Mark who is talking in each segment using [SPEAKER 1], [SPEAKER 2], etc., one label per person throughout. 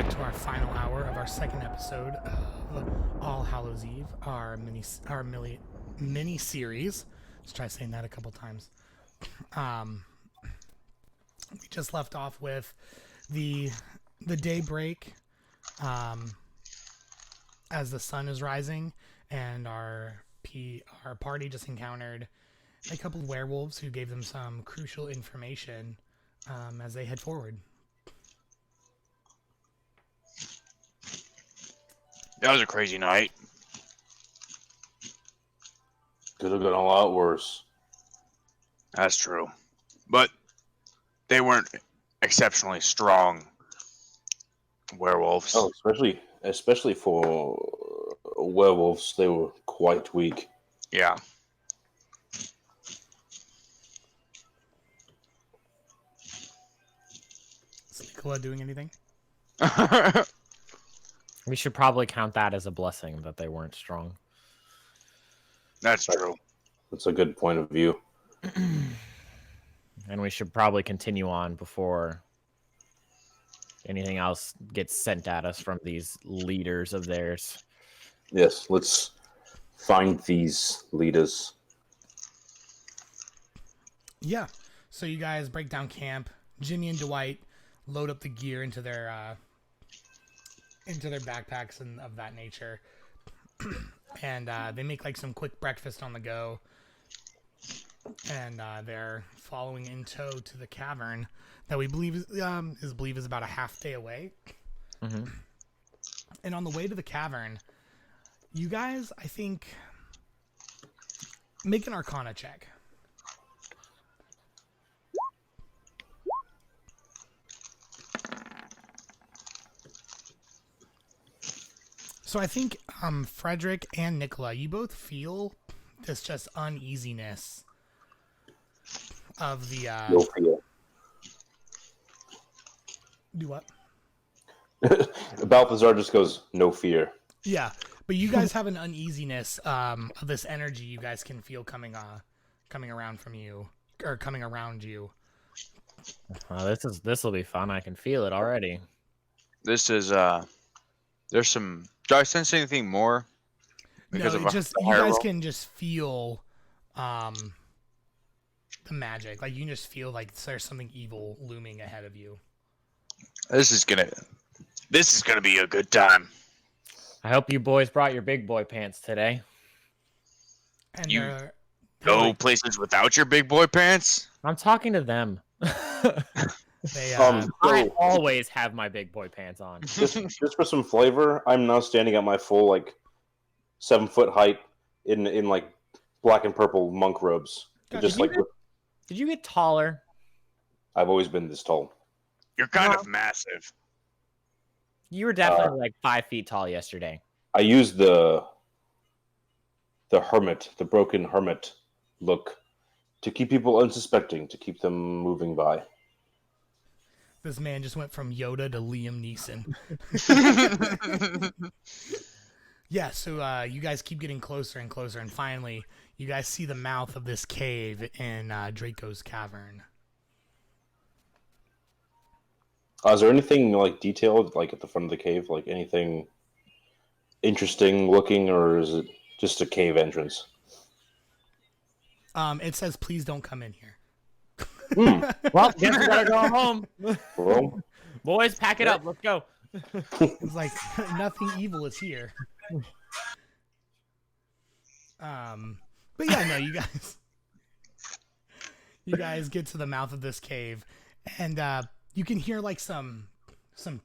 [SPEAKER 1] back to our final hour of our second episode of All Hallows Eve, our mini series. Let's try saying that a couple times. Um, we just left off with the daybreak, as the sun is rising, and our party just encountered a couple of werewolves who gave them some crucial information as they head forward.
[SPEAKER 2] That was a crazy night.
[SPEAKER 3] Could have gone a lot worse.
[SPEAKER 2] That's true. But they weren't exceptionally strong werewolves.
[SPEAKER 3] Oh, especially for werewolves, they were quite weak.
[SPEAKER 2] Yeah.
[SPEAKER 1] Is Nicola doing anything?
[SPEAKER 4] We should probably count that as a blessing that they weren't strong.
[SPEAKER 2] That's true.
[SPEAKER 3] That's a good point of view.
[SPEAKER 4] And we should probably continue on before anything else gets sent at us from these leaders of theirs.
[SPEAKER 3] Yes, let's find these leaders.
[SPEAKER 1] Yeah. So you guys break down camp. Jimmy and Dwight load up the gear into their backpacks and of that nature, and they make like some quick breakfast on the go. And they're following in tow to the cavern that we believe is about a half day away.
[SPEAKER 4] Mm-hmm.
[SPEAKER 1] And on the way to the cavern, you guys, I think, make an Arcana check. So I think Frederick and Nicola, you both feel this just uneasiness of the
[SPEAKER 3] No fear.
[SPEAKER 1] do what?
[SPEAKER 3] Balthazar just goes, no fear.
[SPEAKER 1] Yeah, but you guys have an uneasiness of this energy you guys can feel coming around from you, or coming around you.
[SPEAKER 4] This will be fun. I can feel it already.
[SPEAKER 2] This is there's some. Do I sense anything more?
[SPEAKER 1] No,
[SPEAKER 2] of
[SPEAKER 1] it just
[SPEAKER 2] the
[SPEAKER 1] you
[SPEAKER 2] higher
[SPEAKER 1] guys
[SPEAKER 2] roll?
[SPEAKER 1] can just feel the magic. Like you can just feel like there's something evil looming ahead of you.
[SPEAKER 2] This is gonna be a good time.
[SPEAKER 4] I hope you boys brought your big boy pants today.
[SPEAKER 1] And
[SPEAKER 2] You
[SPEAKER 1] they're
[SPEAKER 2] Go
[SPEAKER 1] like,
[SPEAKER 2] places without your big boy pants.
[SPEAKER 4] I'm talking to them.
[SPEAKER 1] they
[SPEAKER 3] So,
[SPEAKER 4] I always have my big boy pants on.
[SPEAKER 3] just for some flavor, I'm now standing at my full 7-foot height in like black and purple monk robes.
[SPEAKER 1] Gotcha.
[SPEAKER 3] Just
[SPEAKER 4] Did you get taller?
[SPEAKER 3] I've always been this tall.
[SPEAKER 2] You're kind of massive.
[SPEAKER 4] You were definitely like 5 feet tall yesterday.
[SPEAKER 3] I used the hermit, the broken hermit look to keep people unsuspecting, to keep them moving by.
[SPEAKER 1] This man just went from Yoda to Liam Neeson. Yeah, so you guys keep getting closer and closer, and finally, you guys see the mouth of this cave in Draco's cavern.
[SPEAKER 3] Is there anything detailed at the front of the cave, like anything interesting looking, or is it just a cave entrance?
[SPEAKER 1] It says, "Please don't come in here."
[SPEAKER 4] Well, guess we gotta go home.
[SPEAKER 3] Well,
[SPEAKER 4] Boys, pack it up. Let's go.
[SPEAKER 1] It's like nothing evil is here. But yeah, no, you guys get to the mouth of this cave, and you can hear some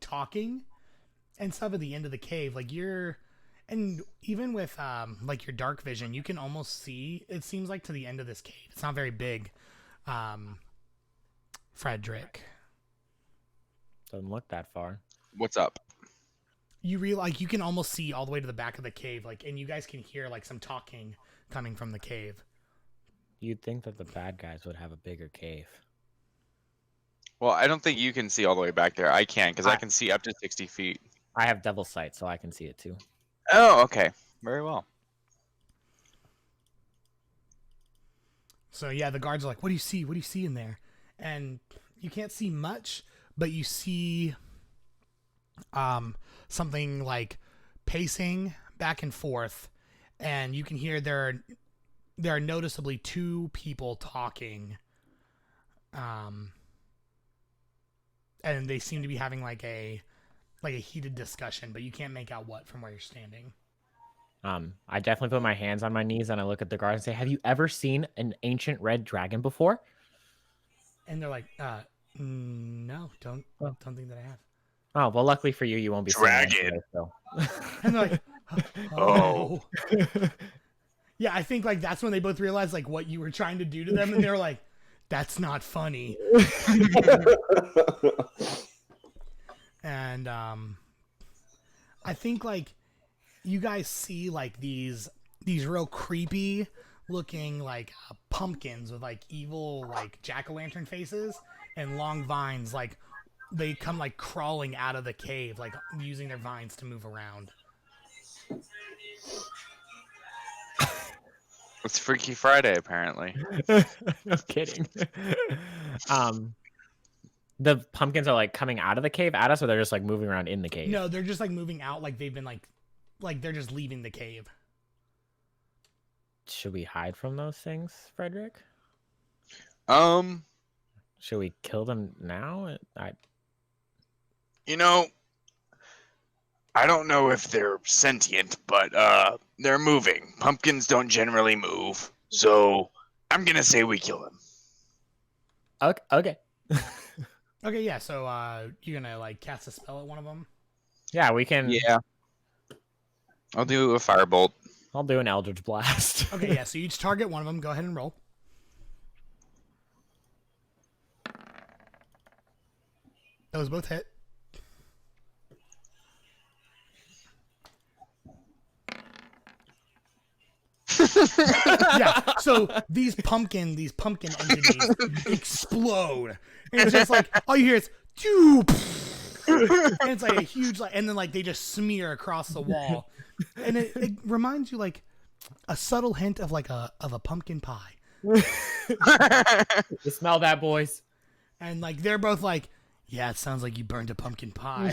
[SPEAKER 1] talking and stuff at the end of the cave. And even with your dark vision, you can almost see. It seems like to the end of this cave. It's not very big. Frederick,
[SPEAKER 4] Doesn't look that far.
[SPEAKER 2] What's up?
[SPEAKER 1] you realize you can almost see all the way to the back of the cave, and you guys can hear some talking coming from the cave.
[SPEAKER 4] You'd think that the bad guys would have a bigger cave.
[SPEAKER 2] Well, I don't think you can see all the way back there. I can, because I can see up to 60 feet.
[SPEAKER 4] I have devil sight, so I can see it too.
[SPEAKER 2] Oh, okay. Very well.
[SPEAKER 1] So yeah, the guards are like, "What do you see? What do you see in there?" And you can't see much, but you see something like pacing back and forth, and you can hear there are noticeably two people talking, and they seem to be having like a heated discussion, but you can't make out what from where you're standing.
[SPEAKER 4] I definitely put my hands on my knees and I look at the guard and say, "Have you ever seen an ancient red dragon before?"
[SPEAKER 1] And they're like, no, don't think that I have.
[SPEAKER 4] Oh, well, luckily for you, you won't be
[SPEAKER 2] Dragon.
[SPEAKER 4] seeing that today, so.
[SPEAKER 1] And they're like, oh. Yeah, I think like that's when they both realized like what you were trying to do to them, and they were like, that's not funny. And I think like you guys see like these real creepy looking like pumpkins with like evil like jack-o'-lantern faces and long vines, like they come like crawling out of the cave, like using their vines to move around.
[SPEAKER 2] It's Freaky Friday, apparently.
[SPEAKER 4] No kidding. The pumpkins are like coming out of the cave at us, or they're just like moving around in the cave?
[SPEAKER 1] No, they're just like moving out, like they've been like they're just leaving the cave.
[SPEAKER 4] Should we hide from those things, Frederick? Should we kill them now?
[SPEAKER 2] You know, I don't know if they're sentient, but they're moving. Pumpkins don't generally move, so I'm gonna say we kill them.
[SPEAKER 4] Okay.
[SPEAKER 1] Okay, yeah. So you're gonna like cast a spell at one of them.
[SPEAKER 4] Yeah, we can.
[SPEAKER 2] Yeah. I'll do a firebolt.
[SPEAKER 4] I'll do an Eldritch Blast.
[SPEAKER 1] Okay, yeah. So you each target one of them. Go ahead and roll. Those both hit. Yeah, so these pumpkin entities explode, and it's just like all you hear is "Doo!" And it's like a huge like, and then like they just smear across the wall, and it reminds you like a subtle hint of like a pumpkin pie.
[SPEAKER 4] You smell that, boys?
[SPEAKER 1] And like they're both like, yeah, it sounds like you burned a pumpkin pie.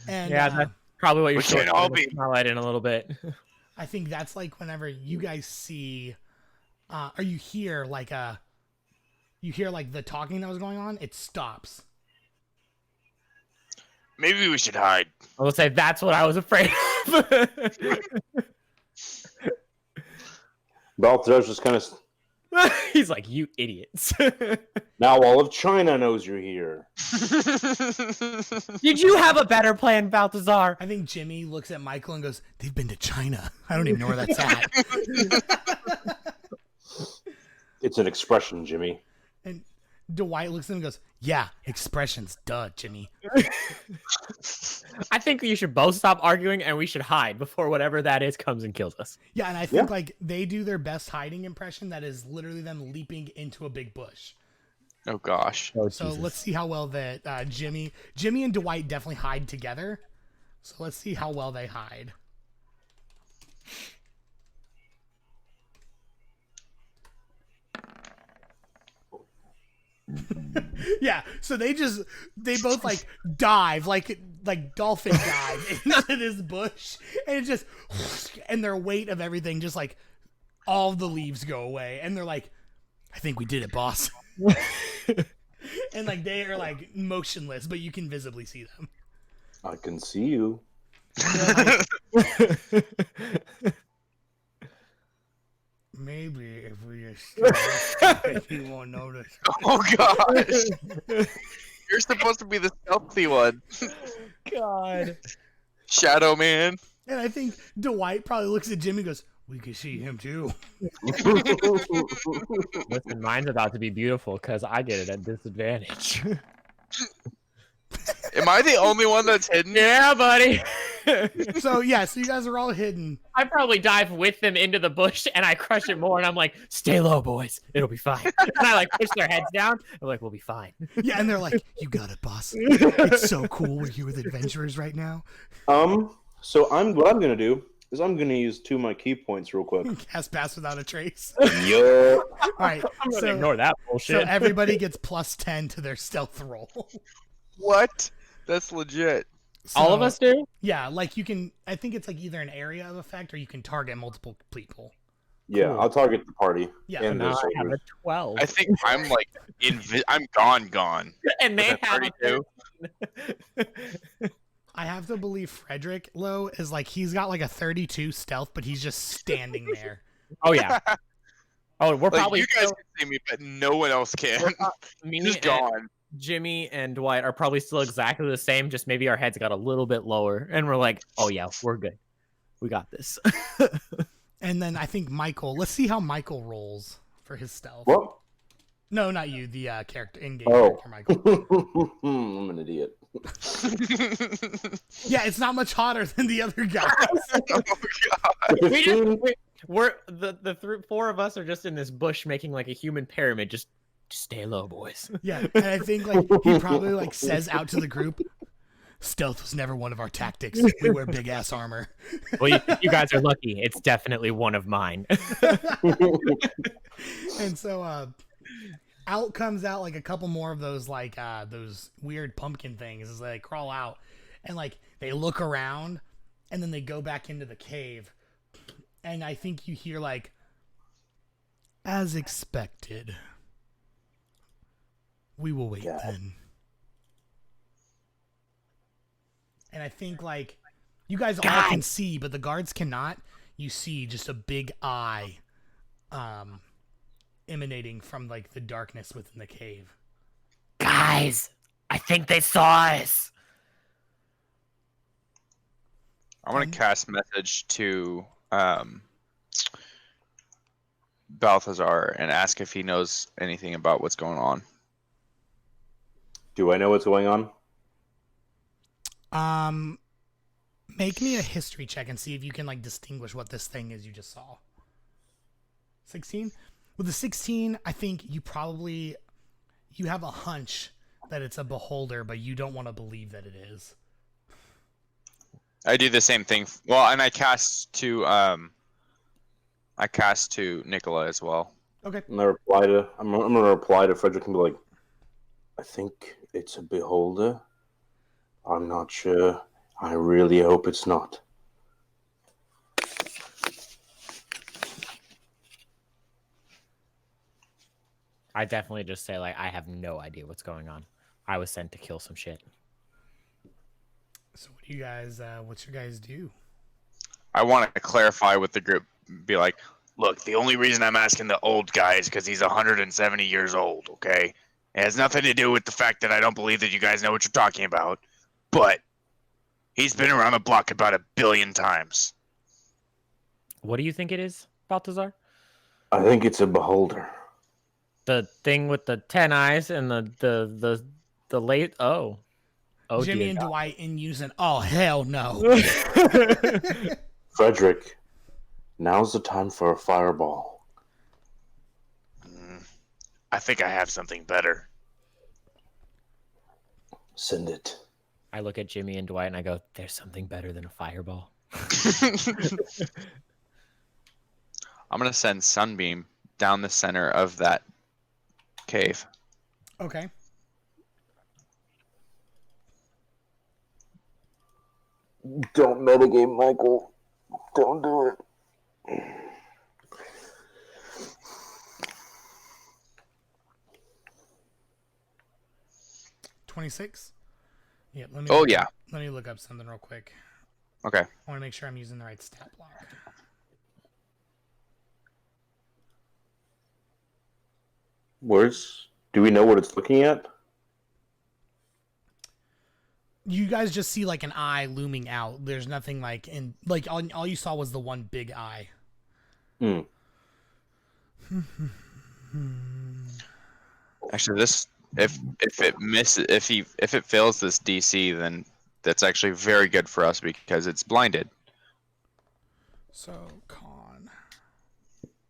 [SPEAKER 1] And
[SPEAKER 4] Yeah, that's probably what you're
[SPEAKER 2] We can't all be-
[SPEAKER 4] highlighting a little bit.
[SPEAKER 1] I think that's like whenever you guys see, or you hear like the talking that was going on, it stops.
[SPEAKER 2] Maybe we should hide.
[SPEAKER 4] I will say that's what I was afraid of.
[SPEAKER 3] Balthazar's just kind of.
[SPEAKER 4] He's like, "You idiots."
[SPEAKER 3] Now all of China knows you're here.
[SPEAKER 4] Did you have a better plan, Balthazar?
[SPEAKER 1] I think Jimmy looks at Michael and goes, "They've been to China. I don't even know where that's at."
[SPEAKER 3] It's an expression, Jimmy.
[SPEAKER 1] And Dwight looks at him and goes, "Yeah, expressions, duh, Jimmy."
[SPEAKER 4] I think you should both stop arguing and we should hide before whatever that is comes and kills us.
[SPEAKER 1] Yeah, and I think like they do their best hiding impression. That is literally them leaping into a big bush.
[SPEAKER 2] Oh gosh.
[SPEAKER 4] Oh,
[SPEAKER 1] So
[SPEAKER 4] Jesus.
[SPEAKER 1] let's see how well that Jimmy and Dwight definitely hide together. So let's see how well they hide. Yeah, so they both like dive like dolphin dive into this bush, and it just and their weight of everything just like all the leaves go away, and they're like, "I think we did it, boss." And like they are like motionless, but you can visibly see them.
[SPEAKER 3] I can see you.
[SPEAKER 1] Maybe if we just you won't notice.
[SPEAKER 2] Oh gosh. You're supposed to be the stealthy one.
[SPEAKER 4] God.
[SPEAKER 2] Shadow Man.
[SPEAKER 1] And I think Dwight probably looks at Jimmy and goes, "We can see him too."
[SPEAKER 4] Listen, mine's about to be beautiful because I get it at disadvantage.
[SPEAKER 2] Am I the only one that's hidden?
[SPEAKER 4] Yeah, buddy.
[SPEAKER 1] So yeah, so you guys are all hidden.
[SPEAKER 4] I probably dive with them into the bush and I crush it more and I'm like, "Stay low, boys. It'll be fine." And I like push their heads down. I'm like, "We'll be fine."
[SPEAKER 1] Yeah, and they're like, "You got it, boss. It's so cool. We're here with adventurers right now."
[SPEAKER 3] So what I'm gonna do is I'm gonna use 2 of my key points real quick.
[SPEAKER 1] Cast pass without a trace.
[SPEAKER 3] Yo.
[SPEAKER 1] All right,
[SPEAKER 4] I'm gonna
[SPEAKER 1] so
[SPEAKER 4] ignore that
[SPEAKER 1] so
[SPEAKER 4] bullshit.
[SPEAKER 1] everybody gets +10 to their stealth roll.
[SPEAKER 2] What? That's legit.
[SPEAKER 4] All of
[SPEAKER 1] So,
[SPEAKER 4] us do?
[SPEAKER 1] Yeah, like you can. I think it's like either an area of effect or you can target multiple people.
[SPEAKER 3] Yeah,
[SPEAKER 4] Cool.
[SPEAKER 3] I'll target the party.
[SPEAKER 1] Yeah.
[SPEAKER 3] and
[SPEAKER 4] Now
[SPEAKER 3] the
[SPEAKER 4] I have a
[SPEAKER 3] soldiers.
[SPEAKER 4] 12.
[SPEAKER 2] I think I'm like I'm gone.
[SPEAKER 4] and they
[SPEAKER 2] With a
[SPEAKER 4] have a
[SPEAKER 2] 32.
[SPEAKER 1] I have to believe Frederick Lowe is like he's got like a 32 stealth, but he's just standing there.
[SPEAKER 4] Oh yeah. Oh, we're
[SPEAKER 2] Like
[SPEAKER 4] probably
[SPEAKER 2] you guys
[SPEAKER 4] still,
[SPEAKER 2] can see me, but no one else can.
[SPEAKER 4] me
[SPEAKER 2] Just
[SPEAKER 4] and
[SPEAKER 2] gone.
[SPEAKER 4] Jimmy and Dwight are probably still exactly the same, just maybe our heads got a little bit lower, and we're like, oh yeah, we're good. We got this.
[SPEAKER 1] And then I think Michael. Let's see how Michael rolls for his stealth.
[SPEAKER 3] What?
[SPEAKER 1] No, not you. The character in-game
[SPEAKER 3] Oh.
[SPEAKER 1] character, Michael.
[SPEAKER 3] I'm an idiot.
[SPEAKER 1] Yeah, it's not much hotter than the other guys.
[SPEAKER 2] Oh god.
[SPEAKER 4] We're the four of us are just in this bush making like a human pyramid. Just stay low, boys.
[SPEAKER 1] Yeah, and I think like he probably like says out to the group, "Stealth was never one of our tactics. We wear big ass armor."
[SPEAKER 4] Well, you guys are lucky. It's definitely one of mine.
[SPEAKER 1] And so out comes out like a couple more of those like those weird pumpkin things as they crawl out, and like they look around, and then they go back into the cave, and I think you hear like, "As expected, we will wait then." And I think like you guys all can see, but the guards cannot. You see just a big eye emanating from like the darkness within the cave.
[SPEAKER 4] Guys, I think they saw us.
[SPEAKER 2] I want to cast message to Balthazar and ask if he knows anything about what's going on.
[SPEAKER 3] Do I know what's going on?
[SPEAKER 1] Make me a history check and see if you can like distinguish what this thing is you just saw. 16? With the 16, I think you have a hunch that it's a beholder, but you don't want to believe that it is.
[SPEAKER 2] I do the same thing. Well, and I cast to Nicola as well.
[SPEAKER 1] Okay.
[SPEAKER 3] I'm gonna reply to Frederick and be like, I think it's a beholder. I'm not sure. I really hope it's not.
[SPEAKER 4] I definitely just say like I have no idea what's going on. I was sent to kill some shit.
[SPEAKER 1] So what do you guys what's your guys do?
[SPEAKER 2] I want to clarify with the group. Be like, look, the only reason I'm asking the old guy is because he's 170 years old. Okay, it has nothing to do with the fact that I don't believe that you guys know what you're talking about. But he's been around the block about 1 billion times.
[SPEAKER 4] What do you think it is, Balthazar?
[SPEAKER 3] I think it's a beholder.
[SPEAKER 4] The thing with the 10 eyes and the late oh
[SPEAKER 1] Jimmy
[SPEAKER 4] dear
[SPEAKER 1] and
[SPEAKER 4] God.
[SPEAKER 1] Dwight in unison. Oh hell no.
[SPEAKER 3] Frederick, now's the time for a fireball.
[SPEAKER 2] I think I have something better.
[SPEAKER 3] Send it.
[SPEAKER 4] I look at Jimmy and Dwight and I go, "There's something better than a fireball."
[SPEAKER 2] I'm gonna send Sunbeam down the center of that cave.
[SPEAKER 1] Okay.
[SPEAKER 3] Don't metagame, Michael. Don't do it.
[SPEAKER 1] 26? Yeah, let me
[SPEAKER 2] Oh yeah.
[SPEAKER 1] Let me look up something real quick.
[SPEAKER 2] Okay.
[SPEAKER 1] I want to make sure I'm using the right stat block.
[SPEAKER 3] Do we know what it's looking at?
[SPEAKER 1] You guys just see like an eye looming out. There's nothing like in like all you saw was the one big eye.
[SPEAKER 2] Actually, this if it fails this DC, then that's actually very good for us because it's blinded.
[SPEAKER 1] So con.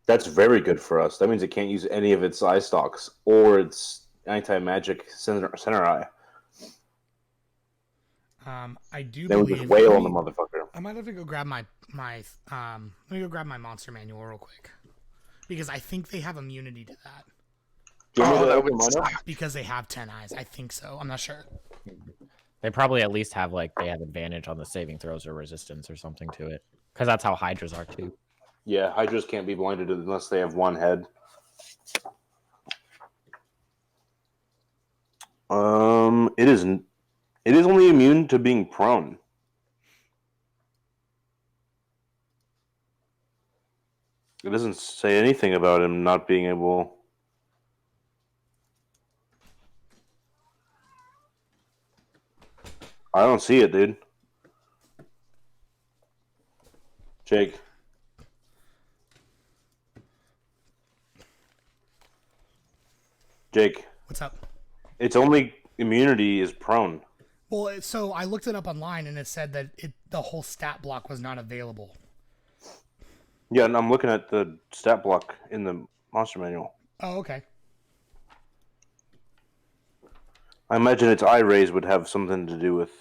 [SPEAKER 3] That's very good for us. That means it can't use any of its eye stalks or its anti-magic center eye.
[SPEAKER 1] I do
[SPEAKER 3] Then we
[SPEAKER 1] believe.
[SPEAKER 3] just wail on the motherfucker.
[SPEAKER 1] I might have to go grab my let me go grab my monster manual real quick because I think they have immunity to that
[SPEAKER 3] Do you want me to
[SPEAKER 2] that
[SPEAKER 3] open
[SPEAKER 2] would
[SPEAKER 3] mine up?
[SPEAKER 2] suck.
[SPEAKER 1] because they have 10 eyes. I think so. I'm not sure.
[SPEAKER 4] They probably at least have they have advantage on the saving throws or resistance or something to it, because that's how hydras are too.
[SPEAKER 3] Yeah, hydras can't be blinded unless they have one head. It is only immune to being prone. It doesn't say anything about him not being able. I don't see it, dude. Jake. Jake.
[SPEAKER 1] What's up?
[SPEAKER 3] Its only immunity is prone.
[SPEAKER 1] Well, so I looked it up online, and it said that the whole stat block was not available.
[SPEAKER 3] Yeah, and I'm looking at the stat block in the monster manual.
[SPEAKER 1] Oh, okay.
[SPEAKER 3] I imagine its eye rays would have something to do with.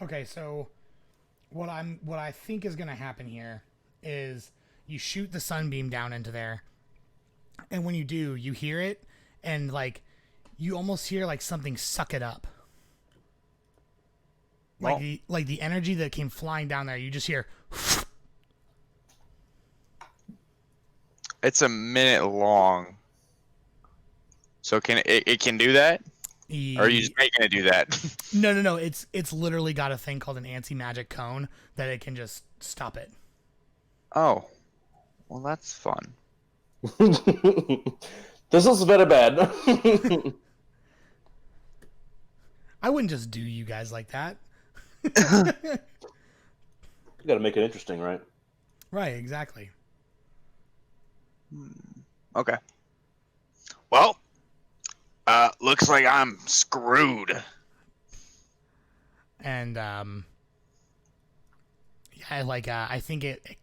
[SPEAKER 1] Okay, so what I think is going to happen here is you shoot the sunbeam down into there, and when you do, you hear it, and you almost hear something suck it up.
[SPEAKER 2] Well-
[SPEAKER 1] The energy that came flying down there, you just hear.
[SPEAKER 2] It's a minute long. So can it can do that? Or are you just making it do that?
[SPEAKER 1] No. It's literally got a thing called an anti-magic cone that it can just stop it.
[SPEAKER 2] Oh. Well, that's fun.
[SPEAKER 3] This is very bad.
[SPEAKER 1] I wouldn't just do you guys like that.
[SPEAKER 3] You gotta make it interesting, right?
[SPEAKER 1] Right, exactly.
[SPEAKER 2] Okay. Well, looks like I'm screwed.
[SPEAKER 1] And yeah, I think it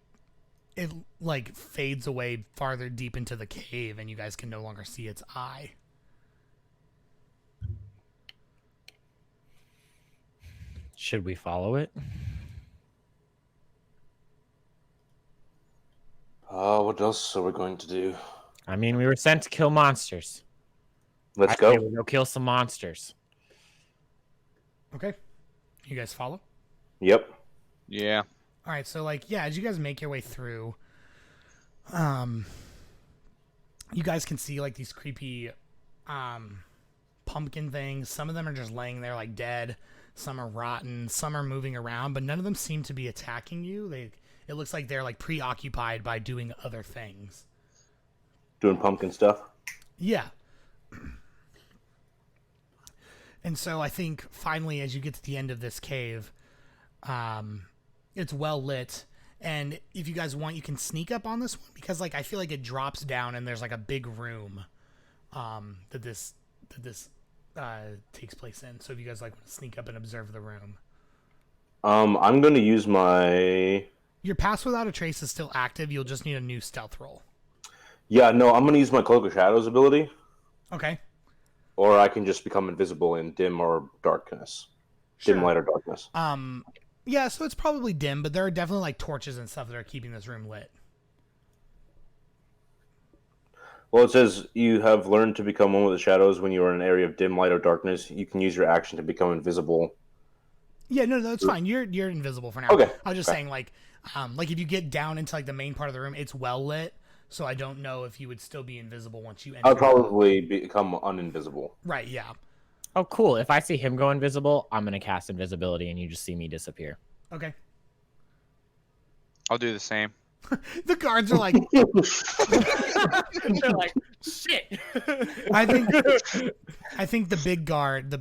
[SPEAKER 1] fades away farther deep into the cave, and you guys can no longer see its eye.
[SPEAKER 4] Should we follow it?
[SPEAKER 3] What else are we going to do?
[SPEAKER 4] I mean, we were sent to kill monsters.
[SPEAKER 3] Let's
[SPEAKER 4] I say
[SPEAKER 3] go.
[SPEAKER 4] we go kill some monsters.
[SPEAKER 1] Okay, you guys follow?
[SPEAKER 3] Yep.
[SPEAKER 2] Yeah.
[SPEAKER 1] All right, so as you guys make your way through, you guys can see these creepy pumpkin things. Some of them are just laying there dead. Some are rotten. Some are moving around, but none of them seem to be attacking you. It looks like they're preoccupied by doing other things.
[SPEAKER 3] Doing pumpkin stuff.
[SPEAKER 1] Yeah. And so I think finally, as you get to the end of this cave, it's well lit. And if you guys want, you can sneak up on this one because I feel like it drops down and there's a big room that this takes place in. So if you guys want to sneak up and observe the room.
[SPEAKER 3] I'm gonna use my.
[SPEAKER 1] Your Pass Without a Trace is still active. You'll just need a new stealth roll.
[SPEAKER 3] Yeah, no, I'm gonna use my Cloak of Shadows ability.
[SPEAKER 1] Okay.
[SPEAKER 3] Or I can just become invisible in dim or darkness.
[SPEAKER 1] Sure.
[SPEAKER 3] Dim light or darkness.
[SPEAKER 1] Yeah, so it's probably dim, but there are definitely torches and stuff that are keeping this room lit.
[SPEAKER 3] Well, it says you have learned to become one with the shadows when you are in an area of dim light or darkness. You can use your action to become invisible.
[SPEAKER 1] Yeah, no, it's fine. You're invisible for now.
[SPEAKER 3] Okay.
[SPEAKER 1] I was just saying, if you get down into the main part of the room, it's well lit. So I don't know if you would still be invisible once you enter.
[SPEAKER 3] I'll probably become uninvisible.
[SPEAKER 1] Right. Yeah.
[SPEAKER 4] Oh, cool. If I see him go invisible, I'm going to cast invisibility and you just see me disappear.
[SPEAKER 1] Okay.
[SPEAKER 2] I'll do the same.
[SPEAKER 1] The guards are like,
[SPEAKER 4] They're like, shit.
[SPEAKER 1] I think the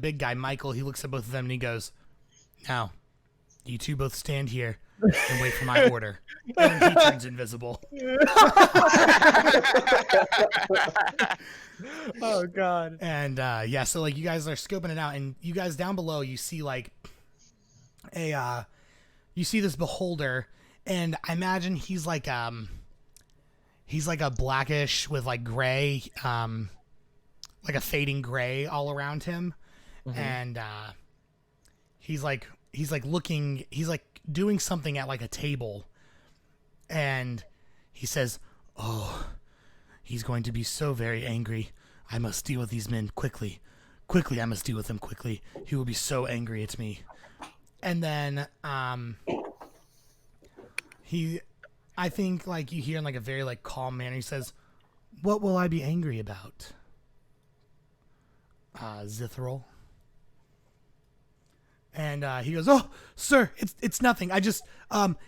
[SPEAKER 1] big guy, Michael, he looks at both of them and he goes, "Now, you two both stand here and wait for my order." And he turns invisible.
[SPEAKER 4] Oh, God.
[SPEAKER 1] And yeah, so you guys are scoping it out, and you guys down below, you see you see this beholder, and I imagine he's like a blackish with like gray, like a fading gray all around him, and he's like doing something at like a table, and he says, "Oh, he's going to be so very angry. I must deal with these men quickly. Quickly, I must deal with them quickly. He will be so angry at me." And then I think like you hear in like a very like calm manner, he says, "What will I be angry about, Zithril?" And he goes, "Oh, sir, it's nothing. I just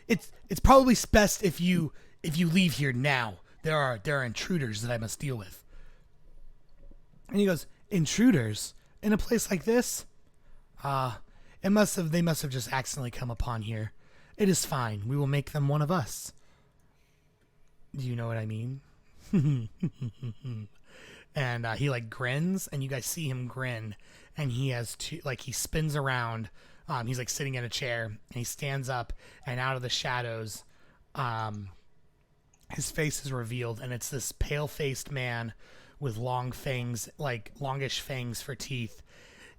[SPEAKER 1] it's probably best if you leave here now. There are intruders that I must deal with." And he goes, "Intruders in a place like this? They must have just accidentally come upon here. It is fine. We will make them one of us. Do you know what I mean?" And he like grins, and you guys see him grin, and he has he spins around. He's like sitting in a chair, and he stands up, and out of the shadows, his face is revealed, and it's this pale-faced man with long fangs, like longish fangs for teeth,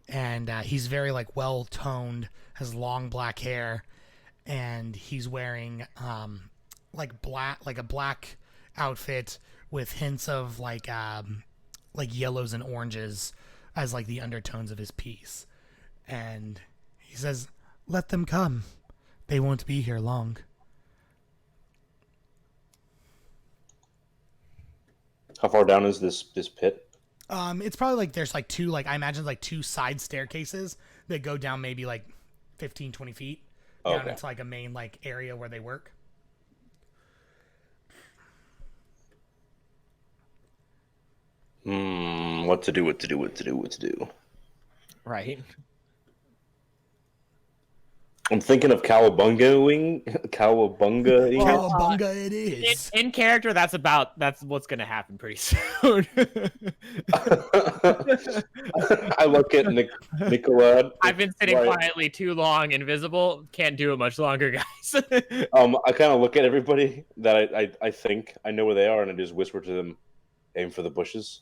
[SPEAKER 1] and he's very like well-toned, has long black hair, and he's wearing like a black outfit with hints of like yellows and oranges as like the undertones of his piece. And he says, "Let them come. They won't be here long."
[SPEAKER 3] How far down is this pit?
[SPEAKER 1] It's probably like there's like two, like I imagine like two side staircases that go down maybe like 15, 20 feet down into like a main like area where they work.
[SPEAKER 3] What to do?
[SPEAKER 4] Right.
[SPEAKER 3] I'm thinking of cowabungaing. Cowabunga.
[SPEAKER 1] Cowabunga it is.
[SPEAKER 4] In character, that's what's gonna happen pretty soon.
[SPEAKER 3] I look at Nicola.
[SPEAKER 4] I've been sitting quietly too long, invisible. Can't do it much longer, guys.
[SPEAKER 3] I kind of look at everybody that I think I know where they are, and I just whisper to them, "Aim for the bushes."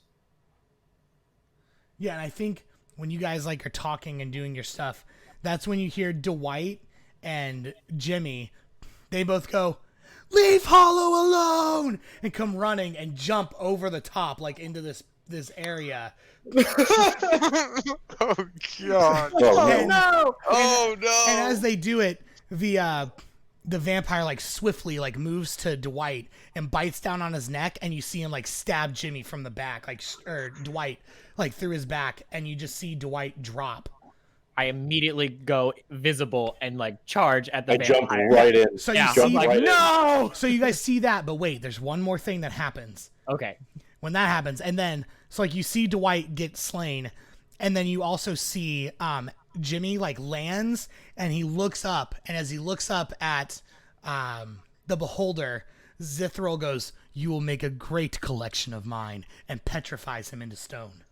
[SPEAKER 1] Yeah, and I think when you guys like are talking and doing your stuff, that's when you hear Dwight and Jimmy. They both go, "Leave Hallow alone!" and come running and jump over the top, like into this area.
[SPEAKER 2] Oh god!
[SPEAKER 3] Oh
[SPEAKER 2] no!
[SPEAKER 1] And as they do it, the vampire like swiftly like moves to Dwight and bites down on his neck, and you see him like stab Jimmy from the back, or Dwight like through his back, and you just see Dwight drop.
[SPEAKER 4] I immediately go visible and like charge at the
[SPEAKER 3] I
[SPEAKER 4] vampire.
[SPEAKER 3] jump right in.
[SPEAKER 1] So
[SPEAKER 4] Yeah,
[SPEAKER 1] you
[SPEAKER 4] I'm
[SPEAKER 1] see,
[SPEAKER 4] like, no!
[SPEAKER 1] So you guys see that, but wait, there's one more thing that happens.
[SPEAKER 4] Okay.
[SPEAKER 1] When that happens, and then so like you see Dwight get slain, and then you also see Jimmy like lands, and he looks up, and as he looks up at the beholder, Zithril goes, "You will make a great collection of mine," and petrifies him into stone.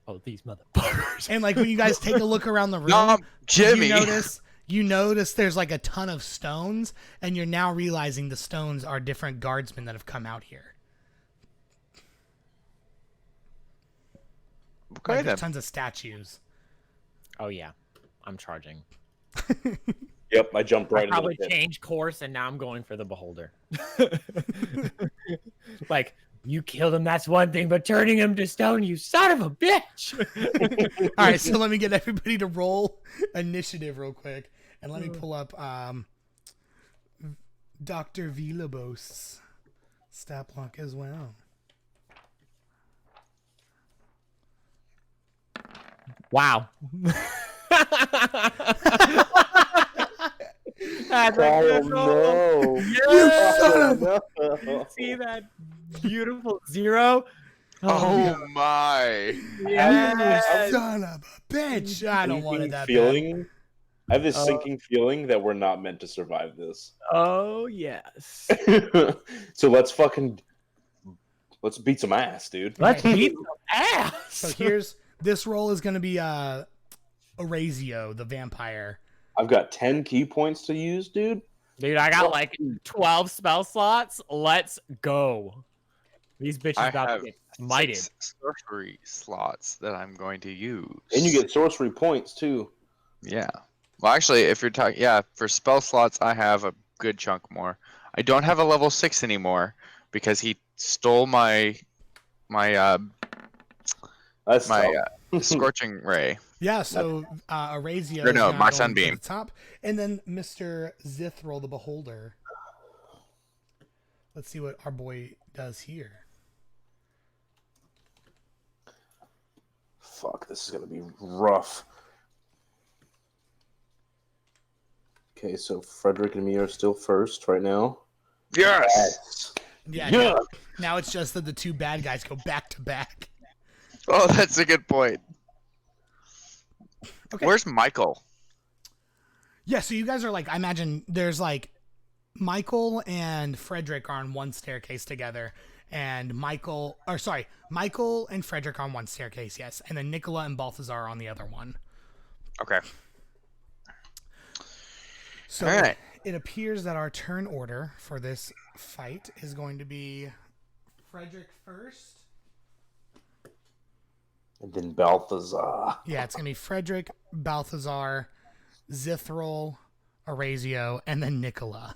[SPEAKER 4] Oh, these motherfuckers.
[SPEAKER 1] And like when you guys take a look around the room,
[SPEAKER 2] No, Jimmy.
[SPEAKER 1] you notice there's like a ton of stones, and you're now realizing the stones are different guardsmen that have come out here.
[SPEAKER 2] Okay,
[SPEAKER 1] Like, there's
[SPEAKER 2] then.
[SPEAKER 1] tons of statues.
[SPEAKER 4] Oh yeah, I'm charging.
[SPEAKER 3] Yep, I jumped right
[SPEAKER 4] I
[SPEAKER 3] into
[SPEAKER 4] probably
[SPEAKER 3] the pit.
[SPEAKER 4] changed course, and now I'm going for the beholder. Like, you killed him, that's one thing, but turning him to stone, you son of a bitch!
[SPEAKER 1] All right, so let me get everybody to roll initiative real quick, and let me pull up Dr. Villalobos' stat block as well.
[SPEAKER 4] Wow. That's
[SPEAKER 3] Oh no!
[SPEAKER 1] You son of
[SPEAKER 3] No.
[SPEAKER 4] See that beautiful zero?
[SPEAKER 2] Oh my!
[SPEAKER 4] Yes.
[SPEAKER 1] son of a bitch! I don't want it that bad.
[SPEAKER 3] feeling. I have this sinking feeling that we're not meant to survive this.
[SPEAKER 4] Oh yes.
[SPEAKER 3] So let's beat some ass, dude.
[SPEAKER 4] Let's beat some ass.
[SPEAKER 1] So here's this roll is going to be Orazio, the vampire.
[SPEAKER 3] I've got 10 key points to use, dude.
[SPEAKER 4] Dude, I got like 12 spell slots. Let's go. These bitches
[SPEAKER 2] I
[SPEAKER 4] about
[SPEAKER 2] have
[SPEAKER 4] to get smited.
[SPEAKER 2] 6 sorcery slots that I'm going to use.
[SPEAKER 3] And you get sorcery points too.
[SPEAKER 2] Yeah. Well, actually, if you're talking, yeah, for spell slots, I have a good chunk more. I don't have a level 6 anymore because he stole my
[SPEAKER 3] That's
[SPEAKER 2] scorching ray.
[SPEAKER 1] Yeah, so Erasio
[SPEAKER 2] Or
[SPEAKER 1] is
[SPEAKER 2] no,
[SPEAKER 1] now
[SPEAKER 2] my
[SPEAKER 1] going
[SPEAKER 2] sunbeam.
[SPEAKER 1] to the top, and then Mr. Zithril the Beholder. Let's see what our boy does here.
[SPEAKER 3] Fuck, this is gonna be rough. Okay, so Frederick and me are still first right now.
[SPEAKER 2] Yes.
[SPEAKER 1] Yeah.
[SPEAKER 3] Yeah.
[SPEAKER 1] Now it's just that the two bad guys go back to back.
[SPEAKER 2] Oh, that's a good point.
[SPEAKER 1] Okay.
[SPEAKER 2] Where's Michael?
[SPEAKER 1] Yeah, so you guys are like, I imagine there's like Michael and Frederick are on one staircase together, and Michael and Frederick are on one staircase, yes, and then Nicola and Balthazar are on the other one.
[SPEAKER 2] Okay.
[SPEAKER 1] So
[SPEAKER 2] All right.
[SPEAKER 1] it appears that our turn order for this fight is going to be Frederick first.
[SPEAKER 3] And then Balthazar.
[SPEAKER 1] Yeah, it's going to be Frederick, Balthazar, Zithril, Erasio, and then Nicola.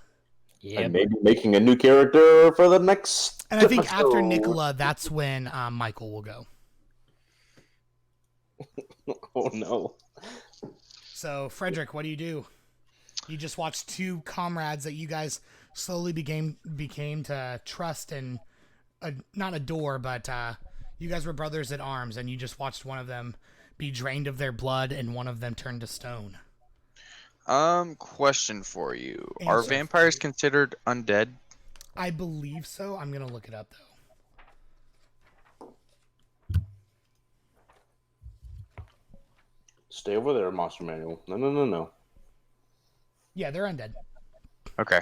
[SPEAKER 3] And maybe making a new character for the next.
[SPEAKER 1] And I think after
[SPEAKER 3] episode.
[SPEAKER 1] Nicola, that's when Michael will go.
[SPEAKER 3] Oh no.
[SPEAKER 1] So, Frederick, what do? You just watched two comrades that you guys slowly became to trust and not adore, but you guys were brothers at arms, and you just watched one of them be drained of their blood and one of them turn to stone.
[SPEAKER 2] Question for you. Are
[SPEAKER 1] Answer.
[SPEAKER 2] vampires considered undead?
[SPEAKER 1] I believe so. I'm going to look it up, though.
[SPEAKER 3] Stay over there, Monster Manual. No.
[SPEAKER 1] Yeah, they're undead.
[SPEAKER 2] Okay.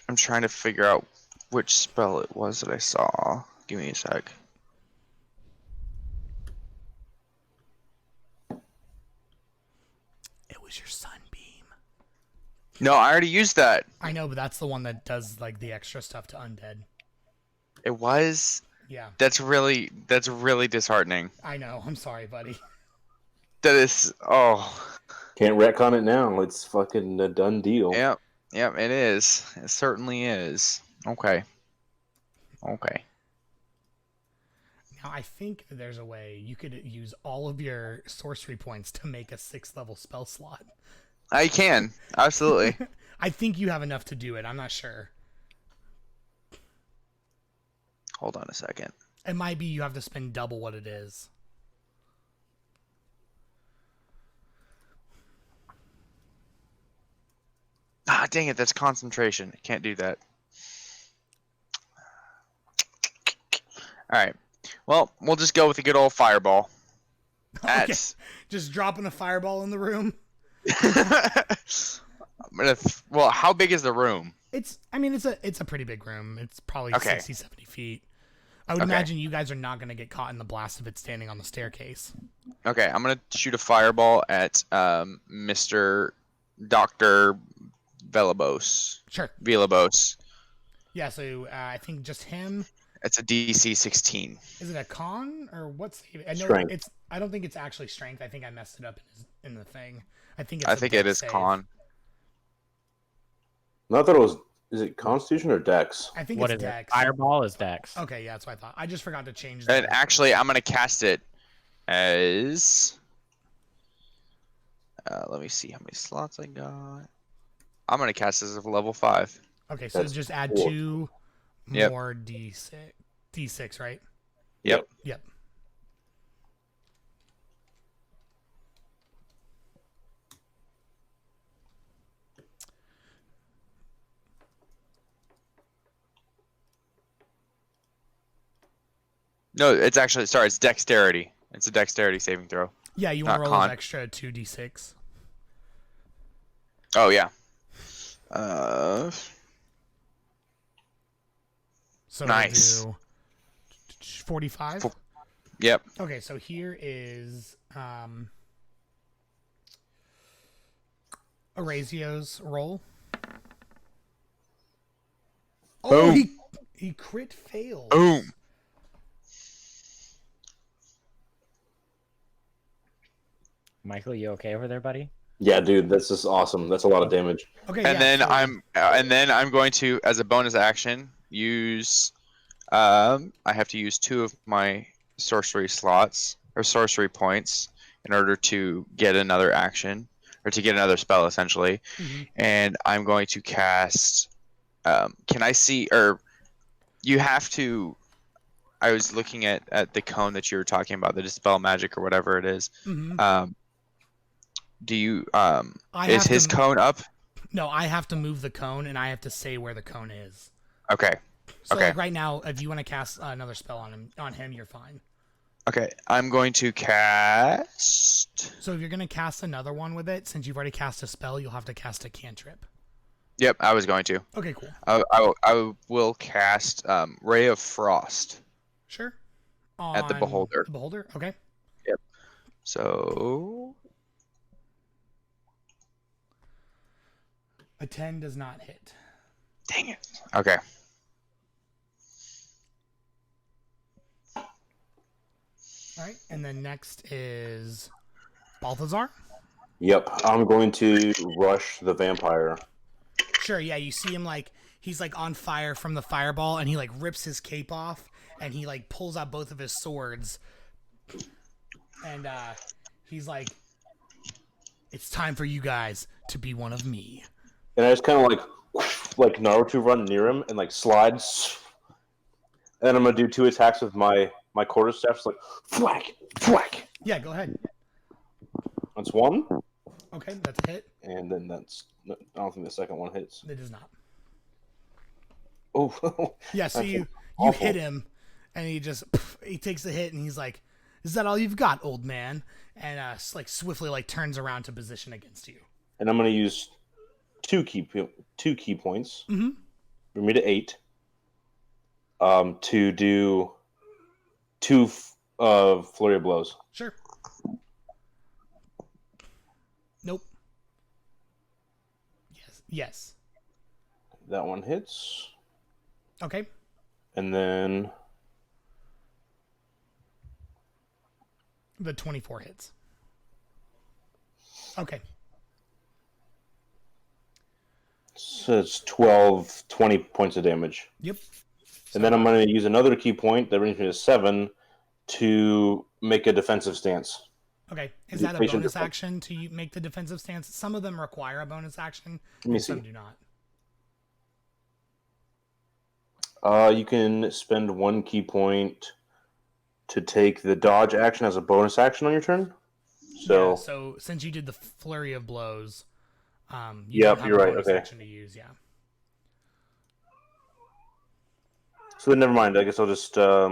[SPEAKER 2] I'm trying to figure out which spell it was that I saw. Give me a sec.
[SPEAKER 1] It was your sunbeam.
[SPEAKER 2] No, I already used that.
[SPEAKER 1] I know, but that's the one that does like the extra stuff to undead.
[SPEAKER 2] It was.
[SPEAKER 1] Yeah,
[SPEAKER 2] That's really disheartening.
[SPEAKER 1] I know. I'm sorry, buddy.
[SPEAKER 2] That is. Oh.
[SPEAKER 3] Can't retcon it now. It's fucking a done deal.
[SPEAKER 2] Yep. Yep. It is. It certainly is. Okay. Okay.
[SPEAKER 1] Now, I think there's a way you could use all of your sorcery points to make a 6th level spell slot.
[SPEAKER 2] I can. Absolutely.
[SPEAKER 1] I think you have enough to do it. I'm not sure.
[SPEAKER 2] Hold on a second.
[SPEAKER 1] It might be you have to spend double what it is.
[SPEAKER 2] Ah, dang it. That's concentration. I can't do that. All right. Well, we'll just go with a good old fireball.
[SPEAKER 1] Okay.
[SPEAKER 2] That's.
[SPEAKER 1] Just dropping a fireball in the room.
[SPEAKER 2] Well, how big is the room?
[SPEAKER 1] It's a pretty big room. It's probably
[SPEAKER 2] Okay.
[SPEAKER 1] 60, 70 feet. I would imagine you guys are not going to get caught in the blast of it standing on the staircase.
[SPEAKER 2] Okay, I'm gonna shoot a fireball at Mr. Dr.
[SPEAKER 1] Sure.
[SPEAKER 2] Villalobos.
[SPEAKER 1] Yeah, so I think just him.
[SPEAKER 2] It's a DC 16.
[SPEAKER 1] Is it a con or what's? I know
[SPEAKER 3] Strength.
[SPEAKER 1] it's. I don't think it's actually strength. I think I messed it up in the thing. I think
[SPEAKER 2] It is
[SPEAKER 1] save.
[SPEAKER 2] con.
[SPEAKER 3] No, I thought it was. Is it Constitution or Dex?
[SPEAKER 1] I think
[SPEAKER 4] What
[SPEAKER 1] it's
[SPEAKER 4] is
[SPEAKER 1] Dex.
[SPEAKER 4] it? Fireball is Dex.
[SPEAKER 1] Okay, yeah, that's what I thought. I just forgot to change
[SPEAKER 2] And
[SPEAKER 1] that.
[SPEAKER 2] actually, I'm gonna cast it as. Let me see how many slots I got. I'm gonna cast this as a level 5.
[SPEAKER 1] Okay, so
[SPEAKER 3] That's
[SPEAKER 1] just add
[SPEAKER 3] 4.
[SPEAKER 1] 2
[SPEAKER 2] Yep.
[SPEAKER 1] more D6, right?
[SPEAKER 2] Yep.
[SPEAKER 1] Yep.
[SPEAKER 2] No, it's actually it's dexterity. It's a dexterity saving throw.
[SPEAKER 1] Yeah, you want to
[SPEAKER 2] Not
[SPEAKER 1] roll
[SPEAKER 2] con.
[SPEAKER 1] an extra 2d6.
[SPEAKER 2] Oh yeah.
[SPEAKER 1] So
[SPEAKER 2] Nice.
[SPEAKER 1] we'll do 45.
[SPEAKER 2] Yep.
[SPEAKER 1] Okay, so here is Orazio's roll. Oh,
[SPEAKER 2] Boom.
[SPEAKER 1] he crit fails.
[SPEAKER 2] Boom.
[SPEAKER 4] Michael, you okay over there, buddy?
[SPEAKER 3] Yeah, dude, that's just awesome. That's a lot of damage.
[SPEAKER 1] Okay,
[SPEAKER 2] And
[SPEAKER 1] yeah,
[SPEAKER 2] then
[SPEAKER 1] so-
[SPEAKER 2] I'm going to, as a bonus action, use I have to use 2 of my sorcery slots or sorcery points in order to get another action or to get another spell essentially.
[SPEAKER 1] Mhm.
[SPEAKER 2] And I'm going to cast can I see, or you have to, I was looking at the cone that you were talking about, the dispel magic or whatever it is.
[SPEAKER 1] Mhm.
[SPEAKER 2] Do you
[SPEAKER 1] I
[SPEAKER 2] is
[SPEAKER 1] have
[SPEAKER 2] his
[SPEAKER 1] to-
[SPEAKER 2] cone up?
[SPEAKER 1] No, I have to move the cone, and I have to say where the cone is.
[SPEAKER 2] Okay.
[SPEAKER 1] So
[SPEAKER 2] Okay.
[SPEAKER 1] like right now, if you want to cast another spell on him, you're fine.
[SPEAKER 2] Okay. I'm going to cast.
[SPEAKER 1] So if you're gonna cast another one with it, since you've already cast a spell, you'll have to cast a cantrip.
[SPEAKER 2] Yep, I was going to.
[SPEAKER 1] Okay, cool.
[SPEAKER 2] I will cast Ray of Frost.
[SPEAKER 1] Sure.
[SPEAKER 2] At the
[SPEAKER 1] On
[SPEAKER 2] beholder.
[SPEAKER 1] The beholder. Okay.
[SPEAKER 2] Yep. So
[SPEAKER 1] A 10 does not hit.
[SPEAKER 2] dang it. Okay.
[SPEAKER 1] All right, and then next is Balthazar.
[SPEAKER 3] Yep, I'm going to rush the vampire.
[SPEAKER 1] Sure, yeah, you see him like he's like on fire from the fireball, and he like rips his cape off, and he like pulls out both of his swords, and he's like, "It's time for you guys to be one of me."
[SPEAKER 3] And I just kind of like Naruto run near him and like slides. And then I'm gonna do 2 attacks with my quarterstaff, like thwack, thwack.
[SPEAKER 1] Yeah, go ahead.
[SPEAKER 3] That's 1,
[SPEAKER 1] Okay, that's a hit.
[SPEAKER 3] and then I don't think the second one hits.
[SPEAKER 1] It does not.
[SPEAKER 3] Oh,
[SPEAKER 1] Yeah, so
[SPEAKER 3] That's
[SPEAKER 1] you
[SPEAKER 3] awful.
[SPEAKER 1] hit him, and he takes the hit, and he's like, "Is that all you've got, old man?" And like swiftly like turns around to position against you.
[SPEAKER 3] And I'm gonna use 2 key points.
[SPEAKER 1] Mm-hmm.
[SPEAKER 3] Bring me to 8. To do 2 flurry of blows.
[SPEAKER 1] Sure. Nope. Yes.
[SPEAKER 3] That one hits,
[SPEAKER 1] Okay.
[SPEAKER 3] and then
[SPEAKER 1] The 24 hits. Okay.
[SPEAKER 3] so it's 20 points of damage.
[SPEAKER 1] Yep.
[SPEAKER 3] And then I'm going to use another key point that brings me to 7 to make a defensive stance.
[SPEAKER 1] Okay. Is that a
[SPEAKER 3] Patient
[SPEAKER 1] bonus
[SPEAKER 3] defense.
[SPEAKER 1] action to make the defensive stance? Some of them require a bonus action,
[SPEAKER 3] Let me
[SPEAKER 1] and some
[SPEAKER 3] see.
[SPEAKER 1] do not.
[SPEAKER 3] You can spend 1 key point to take the dodge action as a bonus action on your turn. So,
[SPEAKER 1] Yeah, so since you did the flurry of blows, you
[SPEAKER 3] Yep,
[SPEAKER 1] don't have
[SPEAKER 3] you're
[SPEAKER 1] a
[SPEAKER 3] right,
[SPEAKER 1] bonus
[SPEAKER 3] okay.
[SPEAKER 1] action to use. Yeah.
[SPEAKER 3] so then never mind. I guess I'll just let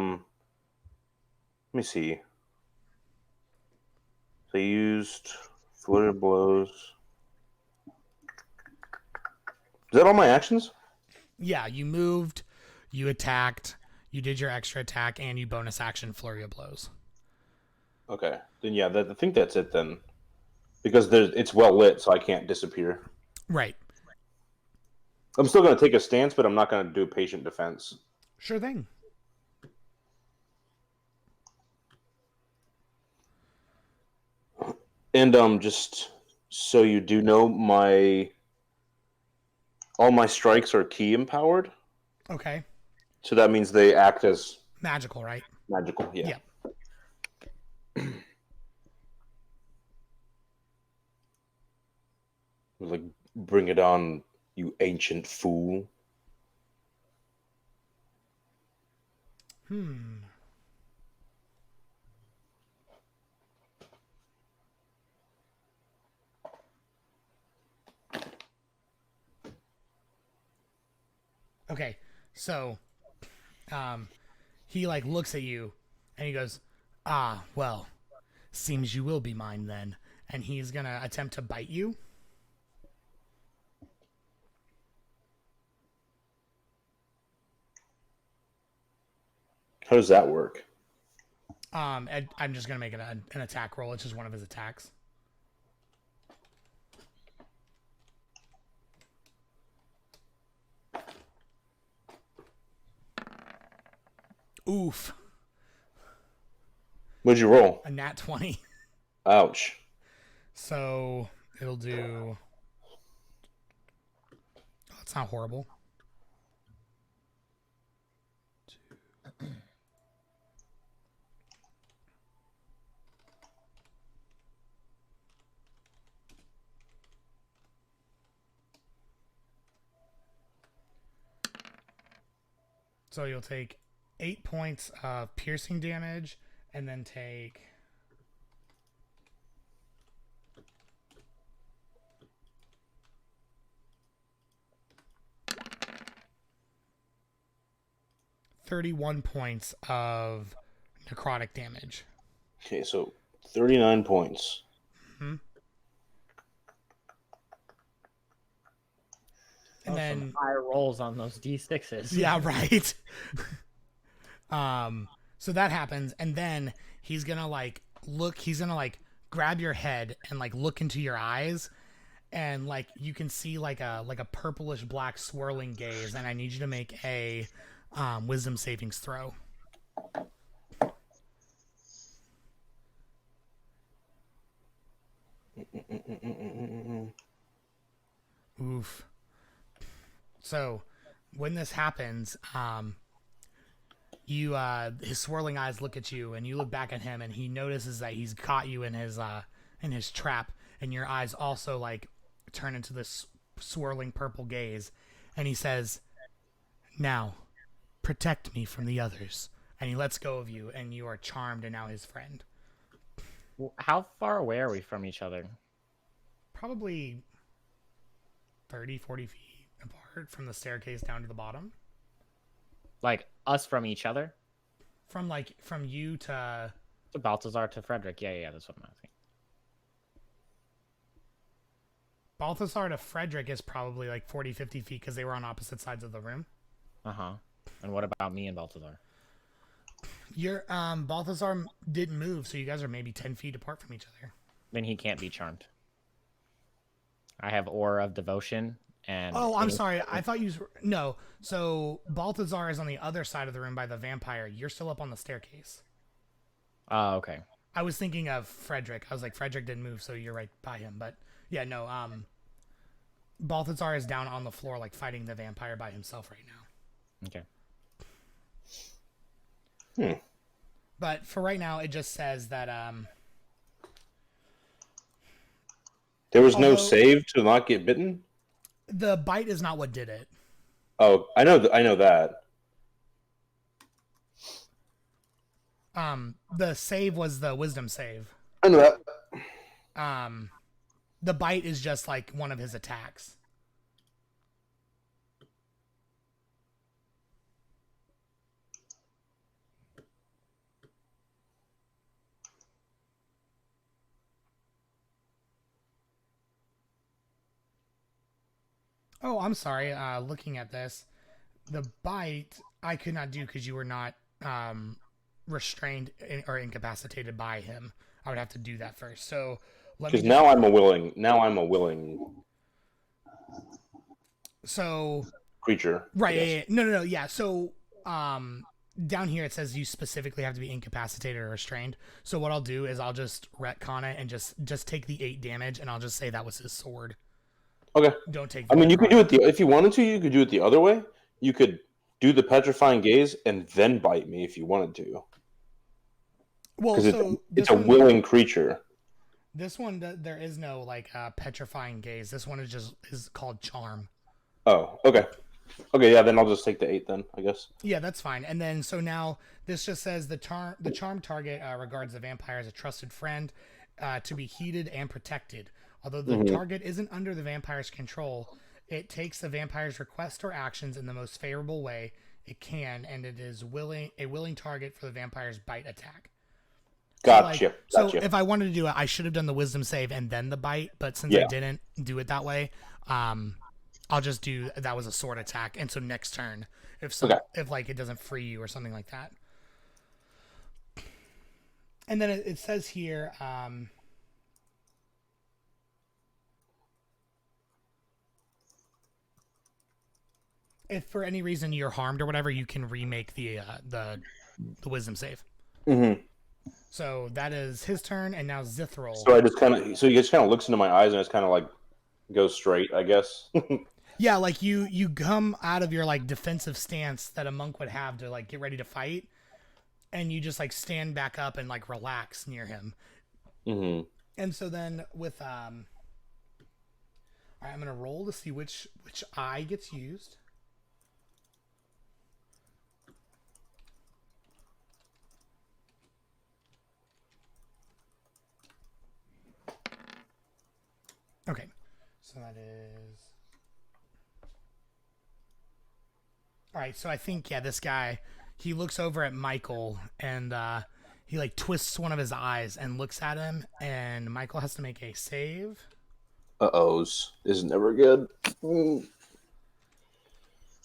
[SPEAKER 3] me see. So you used flurry of blows. Is that all my actions?
[SPEAKER 1] Yeah, you moved, you attacked, you did your extra attack, and you bonus action flurry of blows.
[SPEAKER 3] Okay. Then yeah, I think that's it then. Because it's well lit, so I can't disappear.
[SPEAKER 1] Right.
[SPEAKER 3] I'm still going to take a stance, but I'm not going to do patient defense.
[SPEAKER 1] Sure thing.
[SPEAKER 3] And just so you do know, all my strikes are key empowered.
[SPEAKER 1] Okay.
[SPEAKER 3] So that means they act as
[SPEAKER 1] Magical, right?
[SPEAKER 3] magical. Yeah. Like, bring it on, you ancient fool.
[SPEAKER 1] Okay. So, he like looks at you, and he goes, "Ah, well, seems you will be mine then." And he's gonna attempt to bite you.
[SPEAKER 3] How does that work?
[SPEAKER 1] I'm just gonna make it an attack roll. It's just one of his attacks. Oof.
[SPEAKER 3] What'd you roll?
[SPEAKER 1] A nat 20.
[SPEAKER 3] Ouch.
[SPEAKER 1] So it'll do. Oh, it's not horrible. So you'll take 8 points of piercing damage, and then take 31 points of necrotic damage.
[SPEAKER 3] Okay, so 39 points.
[SPEAKER 1] Hmm.
[SPEAKER 4] And
[SPEAKER 1] And then
[SPEAKER 4] some high rolls on those d6s.
[SPEAKER 1] yeah, right. So that happens, and then he's gonna grab your head and like look into your eyes, and like you can see like a purplish black swirling gaze, and I need you to make a wisdom savings throw. Oof. So when this happens, you his swirling eyes look at you, and you look back at him, and he notices that he's caught you in his trap, and your eyes also like turn into this swirling purple gaze, and he says, "Now, protect me from the others." And he lets go of you, and you are charmed and now his friend.
[SPEAKER 4] How far away are we from each other?
[SPEAKER 1] Probably 30, 40 feet apart from the staircase down to the bottom.
[SPEAKER 4] Like us from each other?
[SPEAKER 1] From you to
[SPEAKER 4] To Balthazar to Frederick. Yeah, that's what I'm asking.
[SPEAKER 1] Balthazar to Frederick is probably like 40, 50 feet because they were on opposite sides of the room.
[SPEAKER 4] Uh-huh. And what about me and Balthazar?
[SPEAKER 1] Your Balthazar didn't move, so you guys are maybe 10 feet apart from each other.
[SPEAKER 4] Then he can't be charmed. I have Aura of Devotion, and...
[SPEAKER 1] Oh, I'm sorry. I thought you... No. So Balthazar is on the other side of the room by the vampire. You're still up on the staircase.
[SPEAKER 4] Oh, okay.
[SPEAKER 1] I was thinking of Frederick. I was like, Frederick didn't move, so you're right by him. But yeah, no. Balthazar is down on the floor, like fighting the vampire by himself right now.
[SPEAKER 4] Okay.
[SPEAKER 1] But for right now, it just says that
[SPEAKER 3] There was no
[SPEAKER 1] Although-
[SPEAKER 3] save to not get bitten?
[SPEAKER 1] the bite is not what did it.
[SPEAKER 3] Oh, I know that.
[SPEAKER 1] The save was the wisdom save.
[SPEAKER 3] I know that.
[SPEAKER 1] The bite is just like one of his attacks. Oh, I'm sorry. Looking at this, the bite I could not do because you were not restrained or incapacitated by him. I would have to do that first. So let me.
[SPEAKER 3] Because now I'm a willing
[SPEAKER 1] So
[SPEAKER 3] creature.
[SPEAKER 1] right,
[SPEAKER 3] Yes.
[SPEAKER 1] yeah. No, yeah. So down here it says you specifically have to be incapacitated or restrained. So what I'll do is I'll just retcon it and just take the 8 damage, and I'll just say that was his sword.
[SPEAKER 3] Okay.
[SPEAKER 1] Don't take.
[SPEAKER 3] I mean, you could do it if you wanted to. You could do it the other way. You could do the petrifying gaze and then bite me if you wanted to.
[SPEAKER 1] Well,
[SPEAKER 3] Because
[SPEAKER 1] so
[SPEAKER 3] it's a willing creature.
[SPEAKER 1] This one, there is no like petrifying gaze. This one is called charm.
[SPEAKER 3] Oh, okay. Okay, yeah, then I'll just take the 8 then, I guess.
[SPEAKER 1] Yeah, that's fine. And then so now this just says the charm target regards the vampire as a trusted friend, to be heeded and protected. Although the target isn't under the vampire's control, it takes the vampire's request or actions in the most favorable way it can, and it is a willing target for the vampire's bite attack.
[SPEAKER 3] Gotcha.
[SPEAKER 1] So if I wanted to do it, I should have done the wisdom save and then the bite. But since I didn't do it that way, I'll just do that was a sword attack. And so next turn, if like it doesn't free you or something like that. And then it says here, if for any reason you're harmed or whatever, you can remake the wisdom save.
[SPEAKER 3] Mm-hmm.
[SPEAKER 1] So that is his turn, and now Zithril.
[SPEAKER 3] So he just kind of looks into my eyes and it's kind of like goes straight, I guess.
[SPEAKER 1] Yeah, like you come out of your like defensive stance that a monk would have to like get ready to fight, and you just like stand back up and like relax near him.
[SPEAKER 3] Mm-hmm.
[SPEAKER 1] And so then with all right, I'm gonna roll to see which eye gets used. Okay, so that is all right. So I think this guy, he looks over at Michael and he like twists one of his eyes and looks at him, and Michael has to make a save.
[SPEAKER 3] Uh-ohs. This is never good.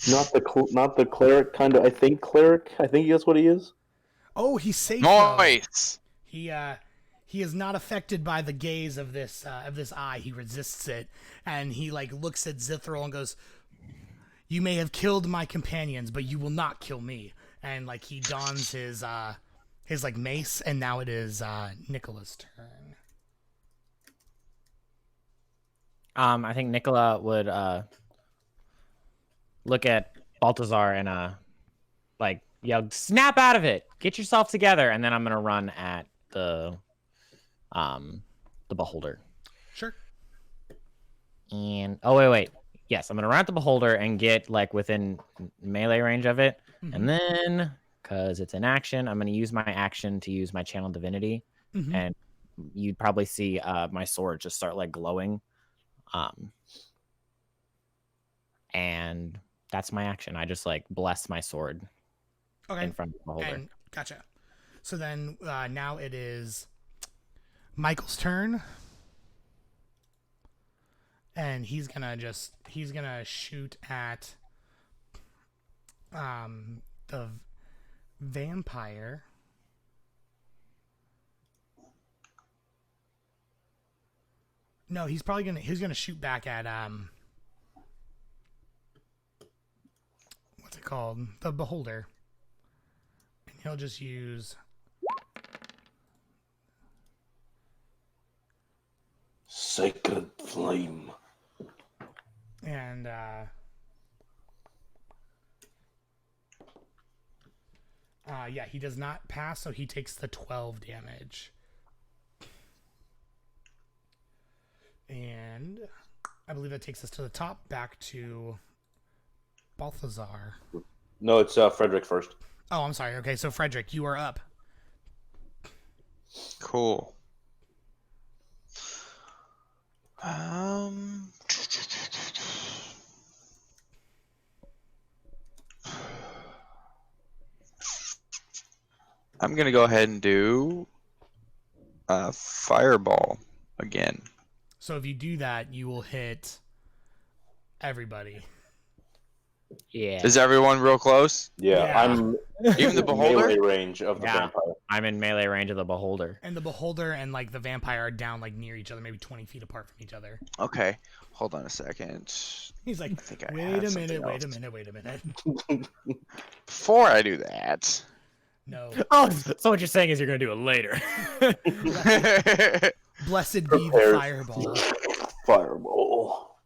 [SPEAKER 3] Not the cleric kind of. I think cleric. I think that's what he is.
[SPEAKER 1] Oh, he's safe.
[SPEAKER 2] Nice.
[SPEAKER 1] He is not affected by the gaze of this eye. He resists it, and he like looks at Zithril and goes, "You may have killed my companions, but you will not kill me." And like he dons his like mace, and now it is Nicola's turn.
[SPEAKER 4] I think Nicola would look at Baltazar and like yell, "Snap out of it! Get yourself together!" And then I'm gonna run at the beholder.
[SPEAKER 1] Sure.
[SPEAKER 4] And wait. Yes, I'm gonna run at the beholder and get like within melee range of it, and then because it's an action, I'm gonna use my action to use my channel divinity, and you'd probably see my sword just start like glowing, and that's my action. I just like bless my sword in front of the beholder.
[SPEAKER 1] And, gotcha. So then now it is Michael's turn. And he's gonna shoot at the vampire. No, he's gonna shoot back at what's it called? The beholder. And he'll just use
[SPEAKER 3] Sacred flame.
[SPEAKER 1] and he does not pass, so he takes the 12 damage. And I believe that takes us to the top, back to Balthazar.
[SPEAKER 3] No, it's Frederick first.
[SPEAKER 1] Oh, I'm sorry. Okay, so Frederick, you are up.
[SPEAKER 2] Cool. I'm gonna go ahead and do fireball again.
[SPEAKER 1] So if you do that, you will hit everybody.
[SPEAKER 4] Yeah.
[SPEAKER 2] Is everyone real close?
[SPEAKER 3] Yeah. I'm
[SPEAKER 2] Even the beholder?
[SPEAKER 3] melee range of the vampire.
[SPEAKER 4] I'm in melee range of the beholder.
[SPEAKER 1] And the beholder and like the vampire are down like near each other, maybe 20 feet apart from each other.
[SPEAKER 2] Okay, hold on a second.
[SPEAKER 1] He's like,
[SPEAKER 2] think I
[SPEAKER 1] wait
[SPEAKER 2] have
[SPEAKER 1] a
[SPEAKER 2] something
[SPEAKER 1] minute.
[SPEAKER 2] Before I do that,
[SPEAKER 1] No.
[SPEAKER 4] Oh, so what you're saying is you're gonna do it later.
[SPEAKER 1] Blessed be the fireball.
[SPEAKER 3] Fireball.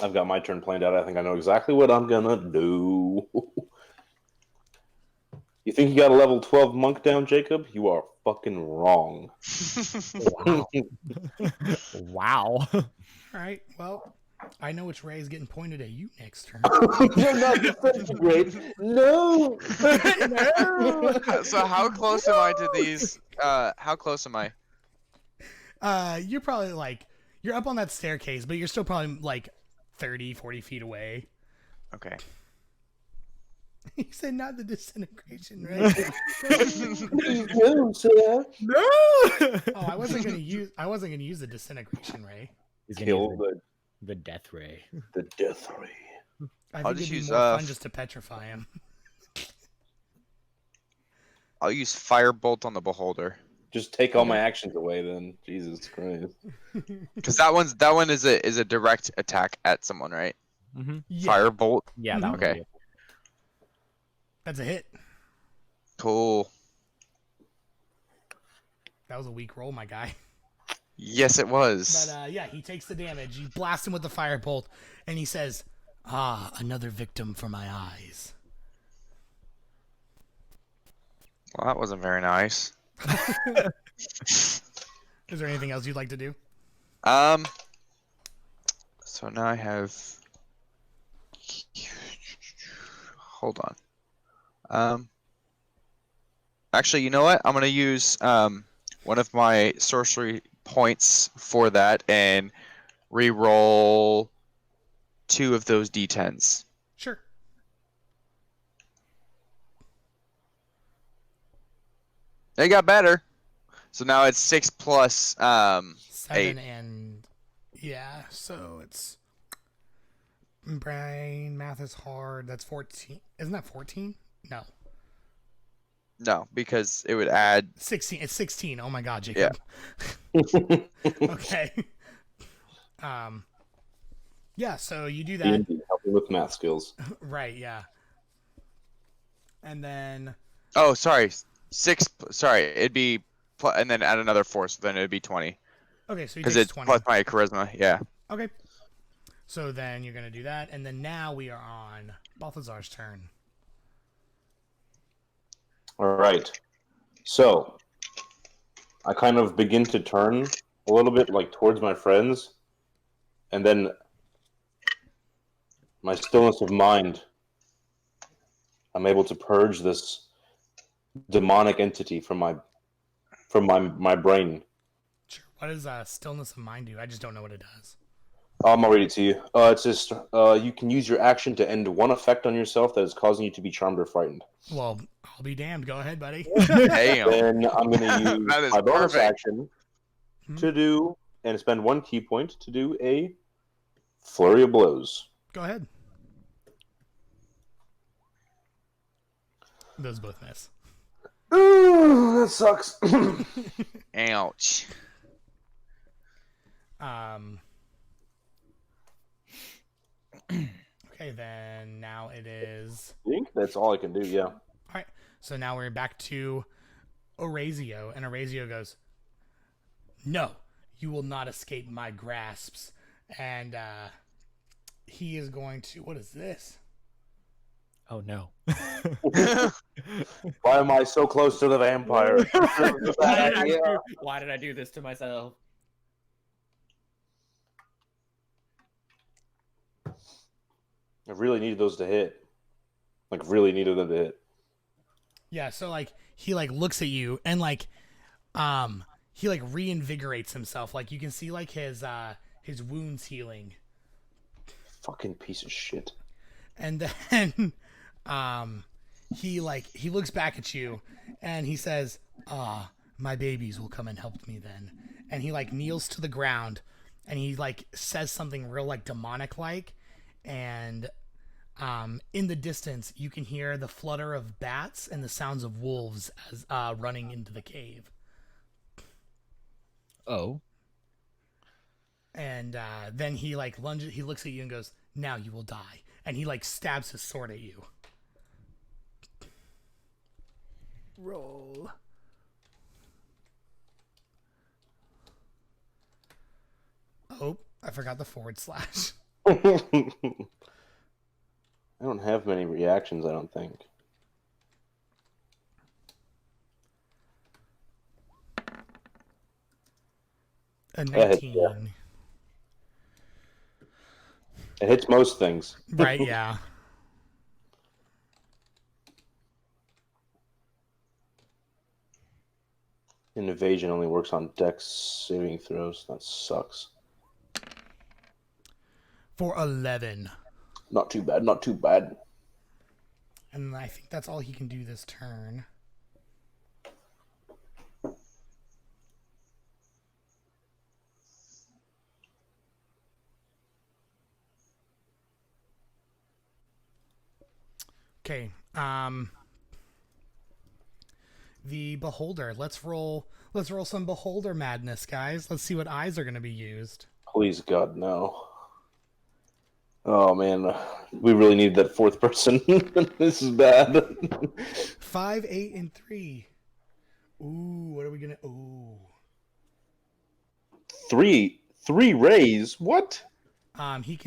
[SPEAKER 3] I've got my turn planned out. I think I know exactly what I'm gonna do. You think you got a level 12 monk down, Jacob? You are fucking wrong.
[SPEAKER 4] Wow.
[SPEAKER 1] All right, well, I know which ray is getting pointed at you next turn.
[SPEAKER 3] You're not disintegrate. No.
[SPEAKER 2] No. So how close am I to these? How close am I?
[SPEAKER 1] You're probably like, you're up on that staircase, but you're still probably like 30, 40 feet away.
[SPEAKER 2] Okay.
[SPEAKER 1] He said not the disintegration ray.
[SPEAKER 3] No, sir.
[SPEAKER 4] No.
[SPEAKER 1] Oh, I wasn't gonna use the disintegration ray.
[SPEAKER 4] He's gonna
[SPEAKER 3] Kill
[SPEAKER 4] use the death ray.
[SPEAKER 3] the death ray.
[SPEAKER 1] I
[SPEAKER 2] I'll
[SPEAKER 1] think
[SPEAKER 2] just
[SPEAKER 1] it'd be
[SPEAKER 2] use,
[SPEAKER 1] more fun just to petrify him.
[SPEAKER 5] I'll use firebolt on the beholder.
[SPEAKER 3] Just take all my actions away, then. Jesus Christ.
[SPEAKER 5] Because that one is a direct attack at someone, right?
[SPEAKER 4] Mm-hmm.
[SPEAKER 1] Yeah.
[SPEAKER 5] Firebolt.
[SPEAKER 4] Yeah, that
[SPEAKER 1] Mhm.
[SPEAKER 4] one.
[SPEAKER 5] Okay.
[SPEAKER 4] Would be
[SPEAKER 1] That's a hit.
[SPEAKER 5] Cool.
[SPEAKER 1] That was a weak roll, my guy.
[SPEAKER 5] Yes, it was.
[SPEAKER 1] But yeah, he takes the damage. You blast him with the firebolt, and he says, "Ah, another victim for my eyes."
[SPEAKER 5] Well, that wasn't very nice.
[SPEAKER 1] Is there anything else you'd like to do?
[SPEAKER 5] So now I have. Hold on. Actually, you know what? I'm gonna use one of my sorcery points for that and re-roll 2 of those d10s.
[SPEAKER 1] Sure.
[SPEAKER 5] They got better. So now it's 6 plus
[SPEAKER 1] 7
[SPEAKER 5] 8.
[SPEAKER 1] and yeah, so it's brain math is hard. That's 14. Isn't that 14? No.
[SPEAKER 5] No, because it would add
[SPEAKER 1] 16. It's 16. Oh my god, Jacob. Okay. Yeah, so you do that.
[SPEAKER 3] D&D, help me with math skills.
[SPEAKER 1] Right, yeah. And then
[SPEAKER 5] Oh, sorry. 6 sorry, it'd be and then add another 4, so then it'd be 20.
[SPEAKER 1] okay, so you
[SPEAKER 5] Because
[SPEAKER 1] take
[SPEAKER 5] it's
[SPEAKER 1] 20.
[SPEAKER 5] plus my charisma, yeah.
[SPEAKER 1] Okay. So then you're gonna do that, and then now we are on Balthazar's turn.
[SPEAKER 3] All right. So, I kind of begin to turn a little bit like towards my friends, and then my stillness of mind, I'm able to purge this demonic entity from my brain.
[SPEAKER 1] Sure. What does stillness of mind do? I just don't know what it does.
[SPEAKER 3] I'm gonna read it to you. It's just you can use your action to end one effect on yourself that is causing you to be charmed or frightened.
[SPEAKER 1] Well, I'll be damned. Go ahead, buddy.
[SPEAKER 5] Damn.
[SPEAKER 3] Then I'm gonna use
[SPEAKER 5] That is
[SPEAKER 3] my bonus
[SPEAKER 5] perfect.
[SPEAKER 3] action
[SPEAKER 1] Hmm.
[SPEAKER 3] to do and spend 1 key point to do a flurry of blows.
[SPEAKER 1] Go ahead. Those both miss.
[SPEAKER 3] Ooh, that sucks.
[SPEAKER 5] Ouch.
[SPEAKER 1] Okay, then now it is.
[SPEAKER 3] I think that's all I can do. Yeah.
[SPEAKER 1] All right. So now we're back to Orazio, and Orazio goes, "No, you will not escape my grasps." And he is going to. What is this?
[SPEAKER 4] Oh no.
[SPEAKER 3] Why am I so close to the vampire?
[SPEAKER 4] Why did I do this to myself?
[SPEAKER 3] I really needed those to hit. Like, really needed them to hit.
[SPEAKER 1] Yeah. So like he like looks at you and like he like reinvigorates himself. Like you can see like his wounds healing.
[SPEAKER 3] Fucking piece of shit.
[SPEAKER 1] And then he looks back at you and he says, "Ah, my babies will come and help me then." And he like kneels to the ground and he like says something real like demonic like, and in the distance you can hear the flutter of bats and the sounds of wolves as running into the cave.
[SPEAKER 4] Oh.
[SPEAKER 1] And then he like lunges, he looks at you and goes, "Now you will die." And he like stabs his sword at you. Roll. Oh, I forgot the /.
[SPEAKER 3] I don't have many reactions, I don't think.
[SPEAKER 1] A 19.
[SPEAKER 3] Yeah. It hits most things.
[SPEAKER 1] Right, yeah.
[SPEAKER 3] And evasion only works on dex saving throws. That sucks.
[SPEAKER 1] For 11.
[SPEAKER 3] Not too bad, not too bad.
[SPEAKER 1] And I think that's all he can do this turn. Okay. the beholder. Let's roll some beholder madness, guys. Let's see what eyes are going to be used.
[SPEAKER 3] Please, God, no. Oh, man. We really need that fourth person. This is bad.
[SPEAKER 1] 5, 8, and 3. Ooh, what are we going to... Ooh.
[SPEAKER 3] Three rays? What?
[SPEAKER 1] He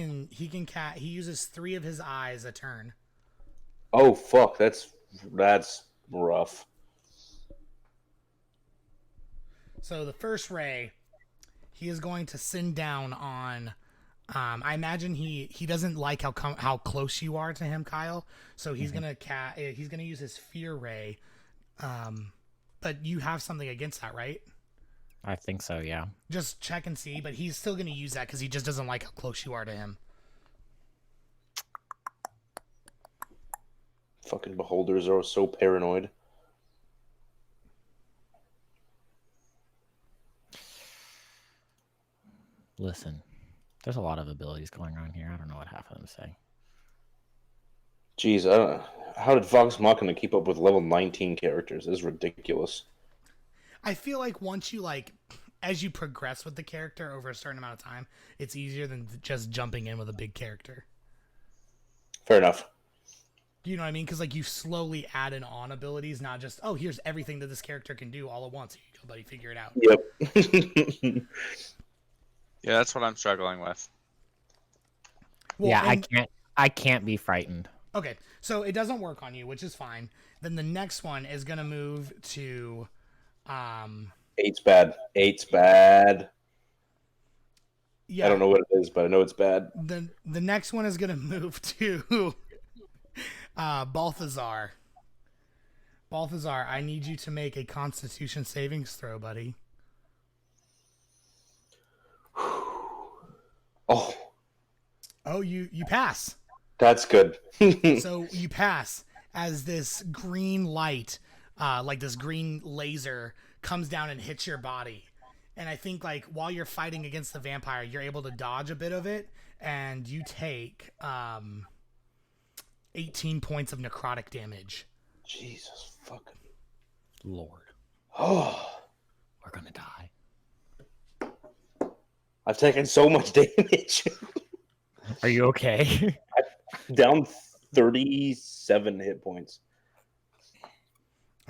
[SPEAKER 1] uses 3 of his eyes a turn.
[SPEAKER 3] Oh, fuck. That's rough.
[SPEAKER 1] So the first ray, he is going to send down on... I imagine he doesn't like how close you are to him, Kyle. So he's gonna use his fear ray. But you have something against that, right?
[SPEAKER 4] I think so, yeah.
[SPEAKER 1] Just check and see. But he's still gonna use that because he just doesn't like how close you are to him.
[SPEAKER 3] Fucking beholders are so paranoid.
[SPEAKER 4] Listen, there's a lot of abilities going on here. I don't know what half of them say.
[SPEAKER 3] Jeez, how did Vox Machina keep up with level 19 characters? This is ridiculous.
[SPEAKER 1] I feel like once you as you progress with the character over a certain amount of time, it's easier than just jumping in with a big character.
[SPEAKER 3] Fair enough.
[SPEAKER 1] You know what I mean? Because you slowly add on abilities, not just here's everything that this character can do all at once. Here you go, buddy. Figure it out.
[SPEAKER 3] Yep.
[SPEAKER 5] Yeah, that's what I'm struggling with.
[SPEAKER 1] Well,
[SPEAKER 4] yeah, I can't be frightened.
[SPEAKER 1] Okay, so it doesn't work on you, which is fine. Then the next one is gonna move to,
[SPEAKER 3] 8's bad. 8's bad.
[SPEAKER 1] yeah.
[SPEAKER 3] I don't know what it is, but I know it's bad.
[SPEAKER 1] The next one is gonna move to, Balthazar. Balthazar, I need you to make a Constitution savings throw, buddy. Oh, you pass.
[SPEAKER 3] That's good.
[SPEAKER 1] So you pass as this green light, this green laser, comes down and hits your body. And I think while you're fighting against the vampire, you're able to dodge a bit of it, and you take 18 points of necrotic damage.
[SPEAKER 3] Jesus fucking
[SPEAKER 4] Lord.
[SPEAKER 3] Oh,
[SPEAKER 4] We're gonna die.
[SPEAKER 3] I've taken so much damage.
[SPEAKER 4] Are you okay?
[SPEAKER 3] Down 37 hit points.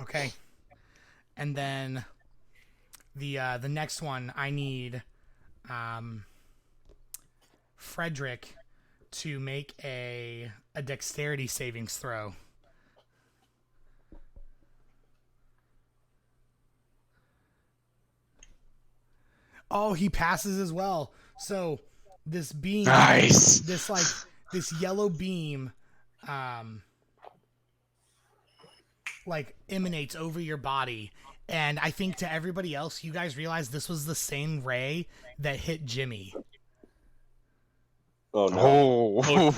[SPEAKER 1] Okay. And then the next one, I need Frederick to make a dexterity savings throw. Oh, he passes as well. So this beam,
[SPEAKER 2] Nice.
[SPEAKER 1] this yellow beam, emanates over your body. And I think to everybody else, you guys realize this was the same ray that hit Jimmy.
[SPEAKER 3] Oh no.
[SPEAKER 5] Oh,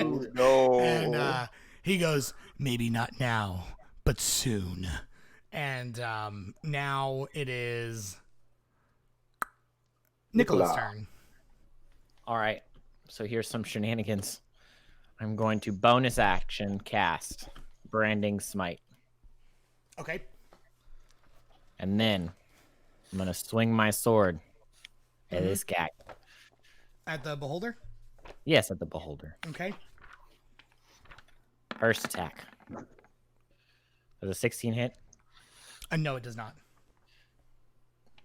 [SPEAKER 3] Oh, no.
[SPEAKER 1] And he goes, maybe not now, but soon. And now it is Nicola's turn.
[SPEAKER 4] All right. So here's some shenanigans. I'm going to bonus action cast Branding Smite.
[SPEAKER 1] Okay.
[SPEAKER 4] And then I'm going to swing my sword at this guy.
[SPEAKER 1] At the beholder?
[SPEAKER 4] Yes, at the beholder.
[SPEAKER 1] Okay.
[SPEAKER 4] First attack. Does a 16 hit?
[SPEAKER 1] No, it does not.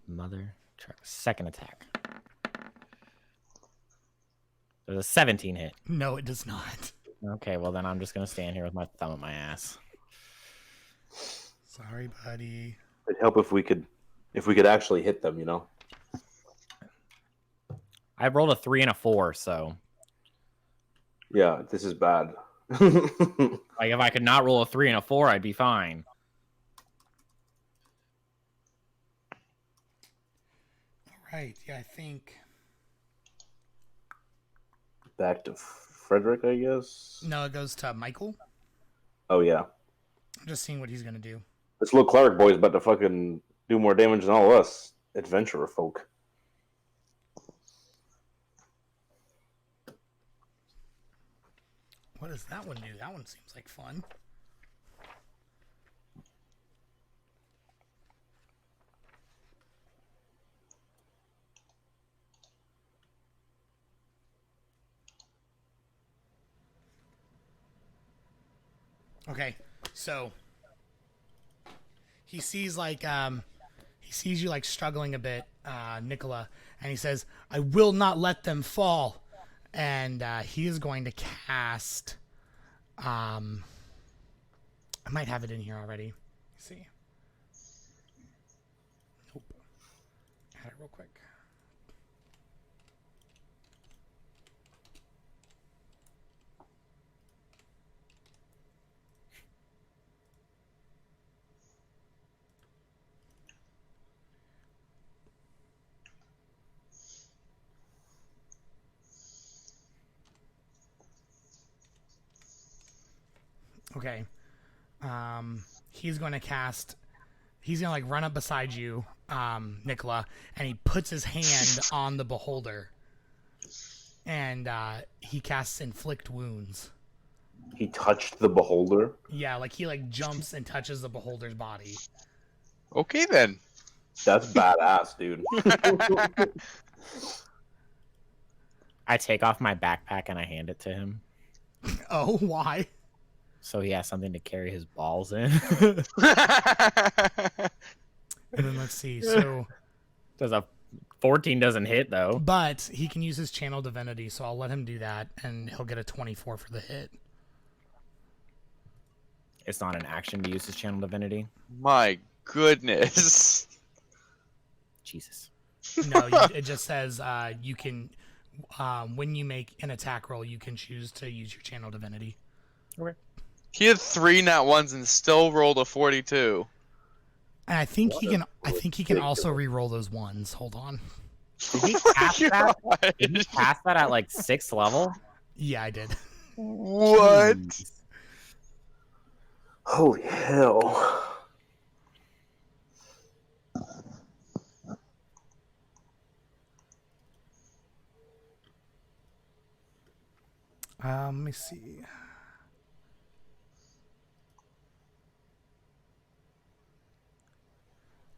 [SPEAKER 4] Mother truck. Second attack. There's a 17 hit.
[SPEAKER 1] No, it does not.
[SPEAKER 4] Okay, well then I'm just gonna stand here with my thumb at my ass.
[SPEAKER 1] Sorry, buddy.
[SPEAKER 3] It'd help if we could actually hit them, you know.
[SPEAKER 4] I rolled a 3 and a 4, so
[SPEAKER 3] Yeah, this is bad.
[SPEAKER 4] like if I could not roll a 3 and a 4, I'd be fine.
[SPEAKER 1] All right. Yeah, I think.
[SPEAKER 3] Back to Frederick, I guess.
[SPEAKER 1] No, it goes to Michael.
[SPEAKER 3] Oh yeah,
[SPEAKER 1] I'm just seeing what he's gonna do.
[SPEAKER 3] this little cleric boy's about to fucking do more damage than all of us adventurer folk.
[SPEAKER 1] What does that one do? That one seems like fun. Okay, so he sees you like struggling a bit, Nicola, and he says, "I will not let them fall," and he is going to cast. I might have it in here already. Let's see. Nope. Add it real quick. Okay. He's going to cast. He's going to like run up beside you, Nicola, and he puts his hand on the beholder, and he casts inflict wounds.
[SPEAKER 3] He touched the beholder.
[SPEAKER 1] Yeah, like he like jumps and touches the beholder's body.
[SPEAKER 5] Okay then.
[SPEAKER 3] That's badass, dude.
[SPEAKER 4] I take off my backpack and I hand it to him,
[SPEAKER 1] Oh, why?
[SPEAKER 4] so he has something to carry his balls in.
[SPEAKER 1] And then let's see. So,
[SPEAKER 4] Does a 14 doesn't hit though?
[SPEAKER 1] but he can use his channel divinity, so I'll let him do that, and he'll get a 24 for the hit.
[SPEAKER 4] It's not an action to use his channel divinity.
[SPEAKER 5] My goodness.
[SPEAKER 4] Jesus.
[SPEAKER 1] No, it just says you can. When you make an attack roll, you can choose to use your channel divinity.
[SPEAKER 4] Okay.
[SPEAKER 5] He had 3 nat ones and still rolled a 42.
[SPEAKER 1] And I think he can. I think he can also re-roll those ones. Hold on.
[SPEAKER 4] Did he cast that? Did he cast that at like 6th level?
[SPEAKER 1] Yeah, I did.
[SPEAKER 5] What?
[SPEAKER 4] Jeez.
[SPEAKER 3] Holy hell.
[SPEAKER 1] Let me see.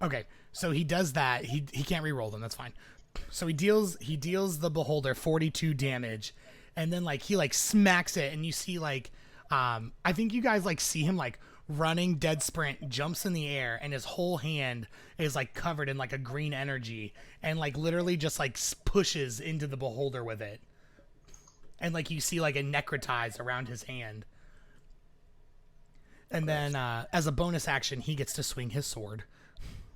[SPEAKER 1] Okay, so he does that. He can't re-roll them. That's fine. So he deals the beholder 42 damage, and then like he like smacks it, and you see like I think you guys like see him like running dead sprint, jumps in the air, and his whole hand is like covered in like a green energy, and like literally just like pushes into the beholder with it. And like you see like a necrotize around his hand. And then as a bonus action, he gets to swing his sword.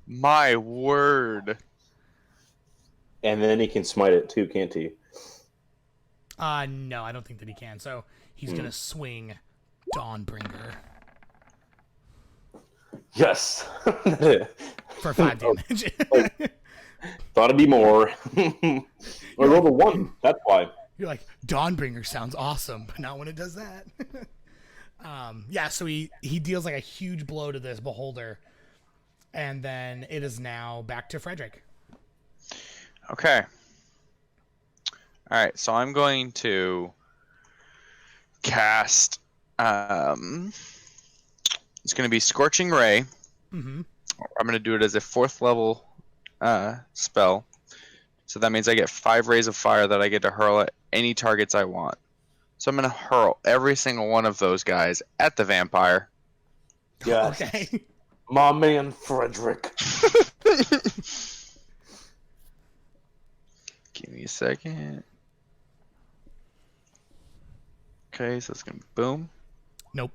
[SPEAKER 5] My word.
[SPEAKER 3] And then he can smite it too, can't he?
[SPEAKER 1] No, I don't think that he can. So he's gonna swing Dawnbringer
[SPEAKER 3] Yes.
[SPEAKER 1] for 5 damage.
[SPEAKER 3] Thought it'd be more. I rolled a 1. That's why.
[SPEAKER 1] You're like, Dawnbringer sounds awesome, but not when it does that. Yeah, so he deals like a huge blow to this beholder, and then it is now back to Frederick.
[SPEAKER 5] Okay. Alright, so I'm going to cast it's going to be Scorching Ray.
[SPEAKER 1] Mm-hmm.
[SPEAKER 5] I'm going to do it as a 4th level spell. So that means I get 5 rays of fire that I get to hurl at any targets I want. So I'm going to hurl every single one of those guys at the vampire.
[SPEAKER 3] Yes.
[SPEAKER 1] Okay.
[SPEAKER 3] My man, Frederick.
[SPEAKER 5] Give me a second. Okay, so it's going to boom.
[SPEAKER 1] Nope.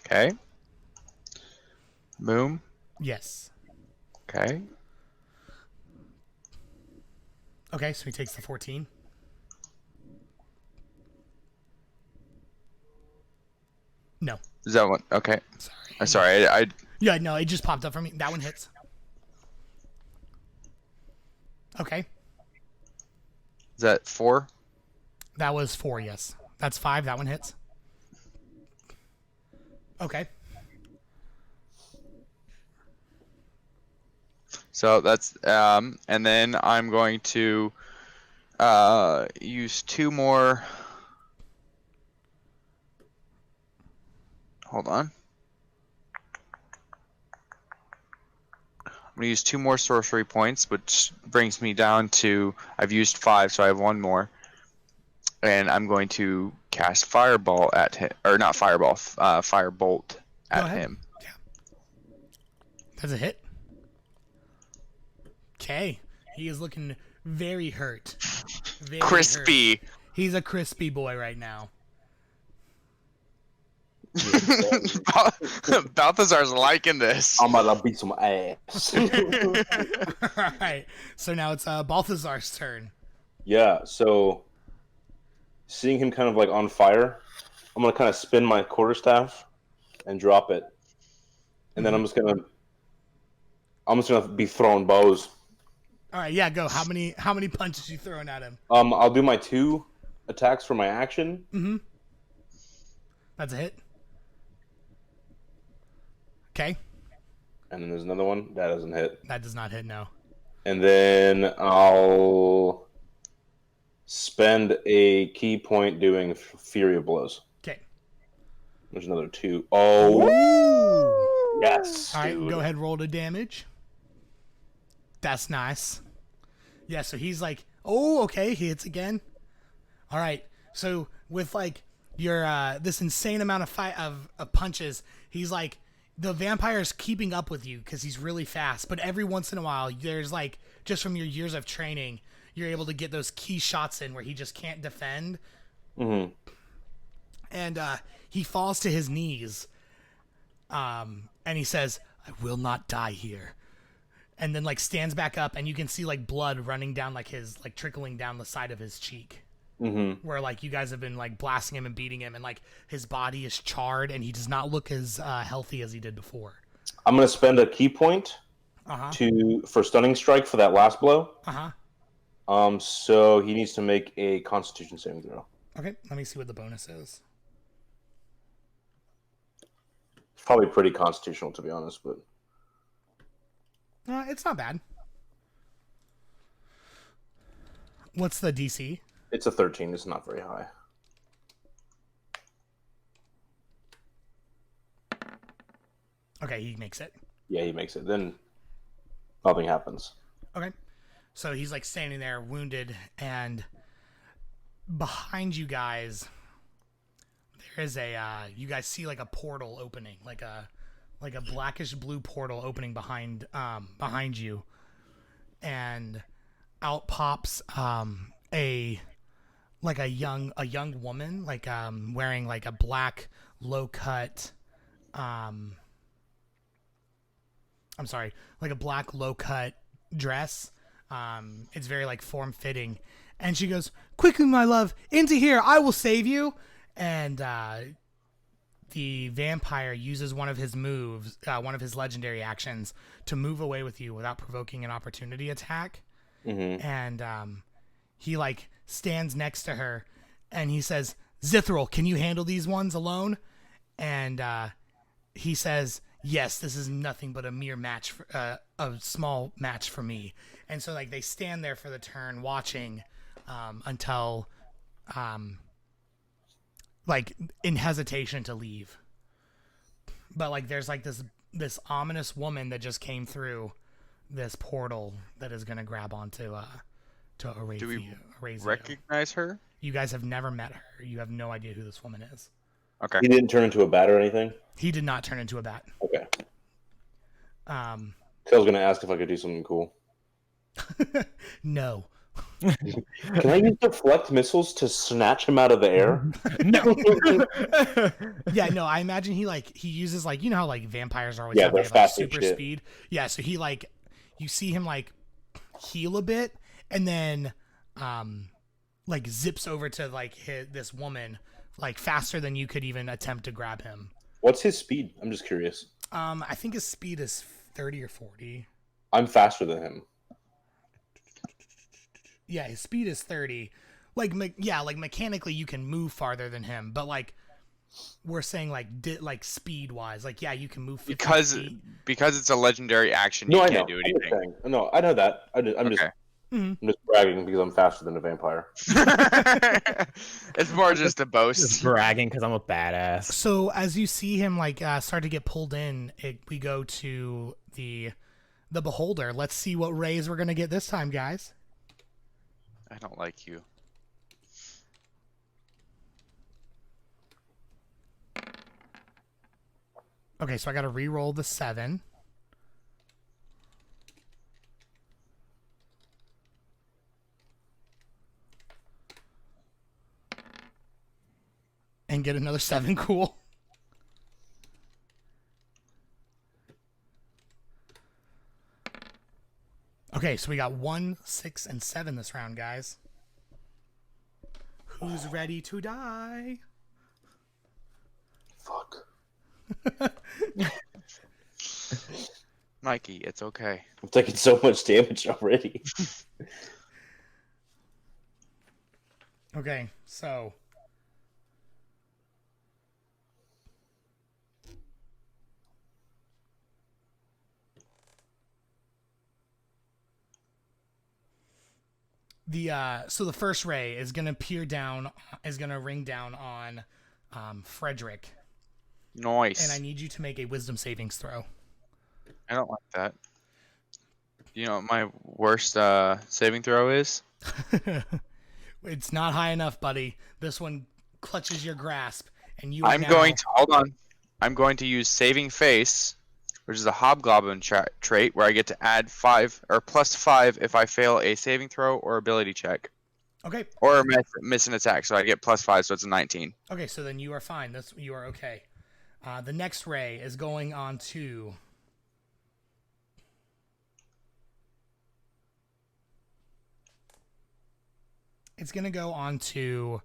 [SPEAKER 5] Okay. Boom.
[SPEAKER 1] Yes.
[SPEAKER 5] Okay.
[SPEAKER 1] Okay, so he takes the 14. No.
[SPEAKER 5] Is that one? Okay.
[SPEAKER 1] Sorry.
[SPEAKER 5] I'm sorry. I
[SPEAKER 1] Yeah, no, it just popped up for me. That one hits. Okay.
[SPEAKER 5] is that 4?
[SPEAKER 1] That was 4, yes. That's 5. That one hits. Okay.
[SPEAKER 5] So that's and then I'm going to use 2 more. Hold on. I'm going to use 2 more sorcery points, which brings me down to, I've used 5, so I have 1 more. And I'm going to cast fireball at him, or not fireball, firebolt at
[SPEAKER 1] ahead.
[SPEAKER 5] him.
[SPEAKER 1] That's a hit. Okay. He is looking very hurt. Very
[SPEAKER 5] Crispy.
[SPEAKER 1] hurt. He's a crispy boy right now.
[SPEAKER 5] Balthazar's liking this.
[SPEAKER 3] I'm gonna beat some ass.
[SPEAKER 1] Alright. So now it's Balthazar's turn.
[SPEAKER 3] Yeah, so seeing him kind of like on fire, I'm gonna kind of spin my quarterstaff and drop it. And then I'm just gonna be throwing bows.
[SPEAKER 1] Alright, yeah, go. How many punches you throwing at him?
[SPEAKER 3] I'll do my 2 attacks for my action.
[SPEAKER 1] Mm-hmm. That's a hit. Okay.
[SPEAKER 3] And then there's another one. That doesn't hit.
[SPEAKER 1] That does not hit, no.
[SPEAKER 3] And then I'll spend a key point doing Fury of Blows.
[SPEAKER 1] Okay.
[SPEAKER 3] There's another 2. Oh,
[SPEAKER 1] Ooh.
[SPEAKER 3] yes.
[SPEAKER 1] Alright,
[SPEAKER 3] Dude.
[SPEAKER 1] go ahead, roll the damage. That's nice. Yeah, so he's like, oh, okay, he hits again. Alright, so with like your this insane amount of punches, he's like, the vampire's keeping up with you because he's really fast, but every once in a while, there's like, just from your years of training, you're able to get those key shots in where he just can't defend.
[SPEAKER 3] Mm-hmm.
[SPEAKER 1] And he falls to his knees, and he says, "I will not die here." And then like stands back up, and you can see like blood running down like his like trickling down the side of his cheek.
[SPEAKER 3] Mm-hmm.
[SPEAKER 1] Where like you guys have been like blasting him and beating him, and like his body is charred, and he does not look as healthy as he did before.
[SPEAKER 3] I'm gonna spend a key point for stunning strike for that last blow. So he needs to make a Constitution saving throw.
[SPEAKER 1] Okay, let me see what the bonus is.
[SPEAKER 3] It's probably pretty constitutional, to be honest, but
[SPEAKER 1] It's not bad. What's the DC?
[SPEAKER 3] it's a 13. It's not very high.
[SPEAKER 1] Okay, he makes it.
[SPEAKER 3] Yeah, he makes it. Then nothing happens.
[SPEAKER 1] Okay. So he's like standing there wounded, and behind you guys there is a you guys see like a portal opening, like a blackish blue portal opening behind you, and out pops a young woman, like wearing like a black low cut like a black low cut dress. It's very like form fitting, and she goes, "Quickly, my love, into here! I will save you!" And the vampire uses one of his moves, one of his legendary actions, to move away with you without provoking an opportunity attack.
[SPEAKER 3] Mm-hmm.
[SPEAKER 1] And he like stands next to her, and he says, "Zithril, can you handle these ones alone?" And he says, "Yes, this is nothing but a mere match, a small match for me." And so like they stand there for the turn, watching until like in hesitation to leave. But like there's like this ominous woman that just came through this portal that is gonna grab onto Erasia.
[SPEAKER 5] Do we recognize her?
[SPEAKER 1] You guys have never met her. You have no idea who this woman is.
[SPEAKER 5] Okay.
[SPEAKER 3] He didn't turn into a bat or anything?
[SPEAKER 1] He did not turn into a bat.
[SPEAKER 3] Okay. I was going to ask if I could do something cool.
[SPEAKER 1] No.
[SPEAKER 3] Can I use deflect missiles to snatch him out of the air?
[SPEAKER 1] No. Yeah, no, I imagine he uses like, you know how like vampires are always have,
[SPEAKER 3] they're
[SPEAKER 1] they have, like,
[SPEAKER 3] fast as
[SPEAKER 1] super
[SPEAKER 3] shit.
[SPEAKER 1] speed. Yeah, so he like, you see him like heal a bit, and then like zips over to like this woman like faster than you could even attempt to grab him.
[SPEAKER 3] What's his speed? I'm just curious.
[SPEAKER 1] I think his speed is 30 or 40.
[SPEAKER 3] I'm faster than him.
[SPEAKER 1] Yeah, his speed is 30. Like, like mechanically you can move farther than him, but like we're saying like speed wise, like yeah, you can move 50 feet.
[SPEAKER 5] Because it's a legendary action.
[SPEAKER 3] No,
[SPEAKER 5] You
[SPEAKER 3] I
[SPEAKER 5] can't
[SPEAKER 3] know.
[SPEAKER 5] do anything.
[SPEAKER 3] No, I know that. I'm just bragging because I'm faster than a vampire.
[SPEAKER 5] It's more just a boast.
[SPEAKER 4] Just bragging because I'm a badass.
[SPEAKER 1] So as you see him like start to get pulled in, we go to the beholder. Let's see what raise we're gonna get this time, guys.
[SPEAKER 5] I don't like you.
[SPEAKER 1] Okay, so I got to re-roll the 7. And get another 7. Cool. Okay, so we got 1, 6, and 7 this round, guys. Who's ready to die?
[SPEAKER 3] Fuck.
[SPEAKER 5] Mikey, it's okay.
[SPEAKER 3] I'm taking so much damage already.
[SPEAKER 1] Okay, so the first ray is gonna ring down on Frederick,
[SPEAKER 5] Nice.
[SPEAKER 1] and I need you to make a wisdom savings throw.
[SPEAKER 5] I don't like that. You know what my worst saving throw is?
[SPEAKER 1] It's not high enough, buddy. This one clutches your grasp, and you.
[SPEAKER 5] I'm going to use saving face, which is a hobgoblin trait where I get to add 5 or plus 5 if I fail a saving throw or ability check.
[SPEAKER 1] Okay.
[SPEAKER 5] Or miss an attack, so I get plus 5, so it's a 19.
[SPEAKER 1] Okay, so then you are fine. You are okay. The next ray is going on to. It's going to go on to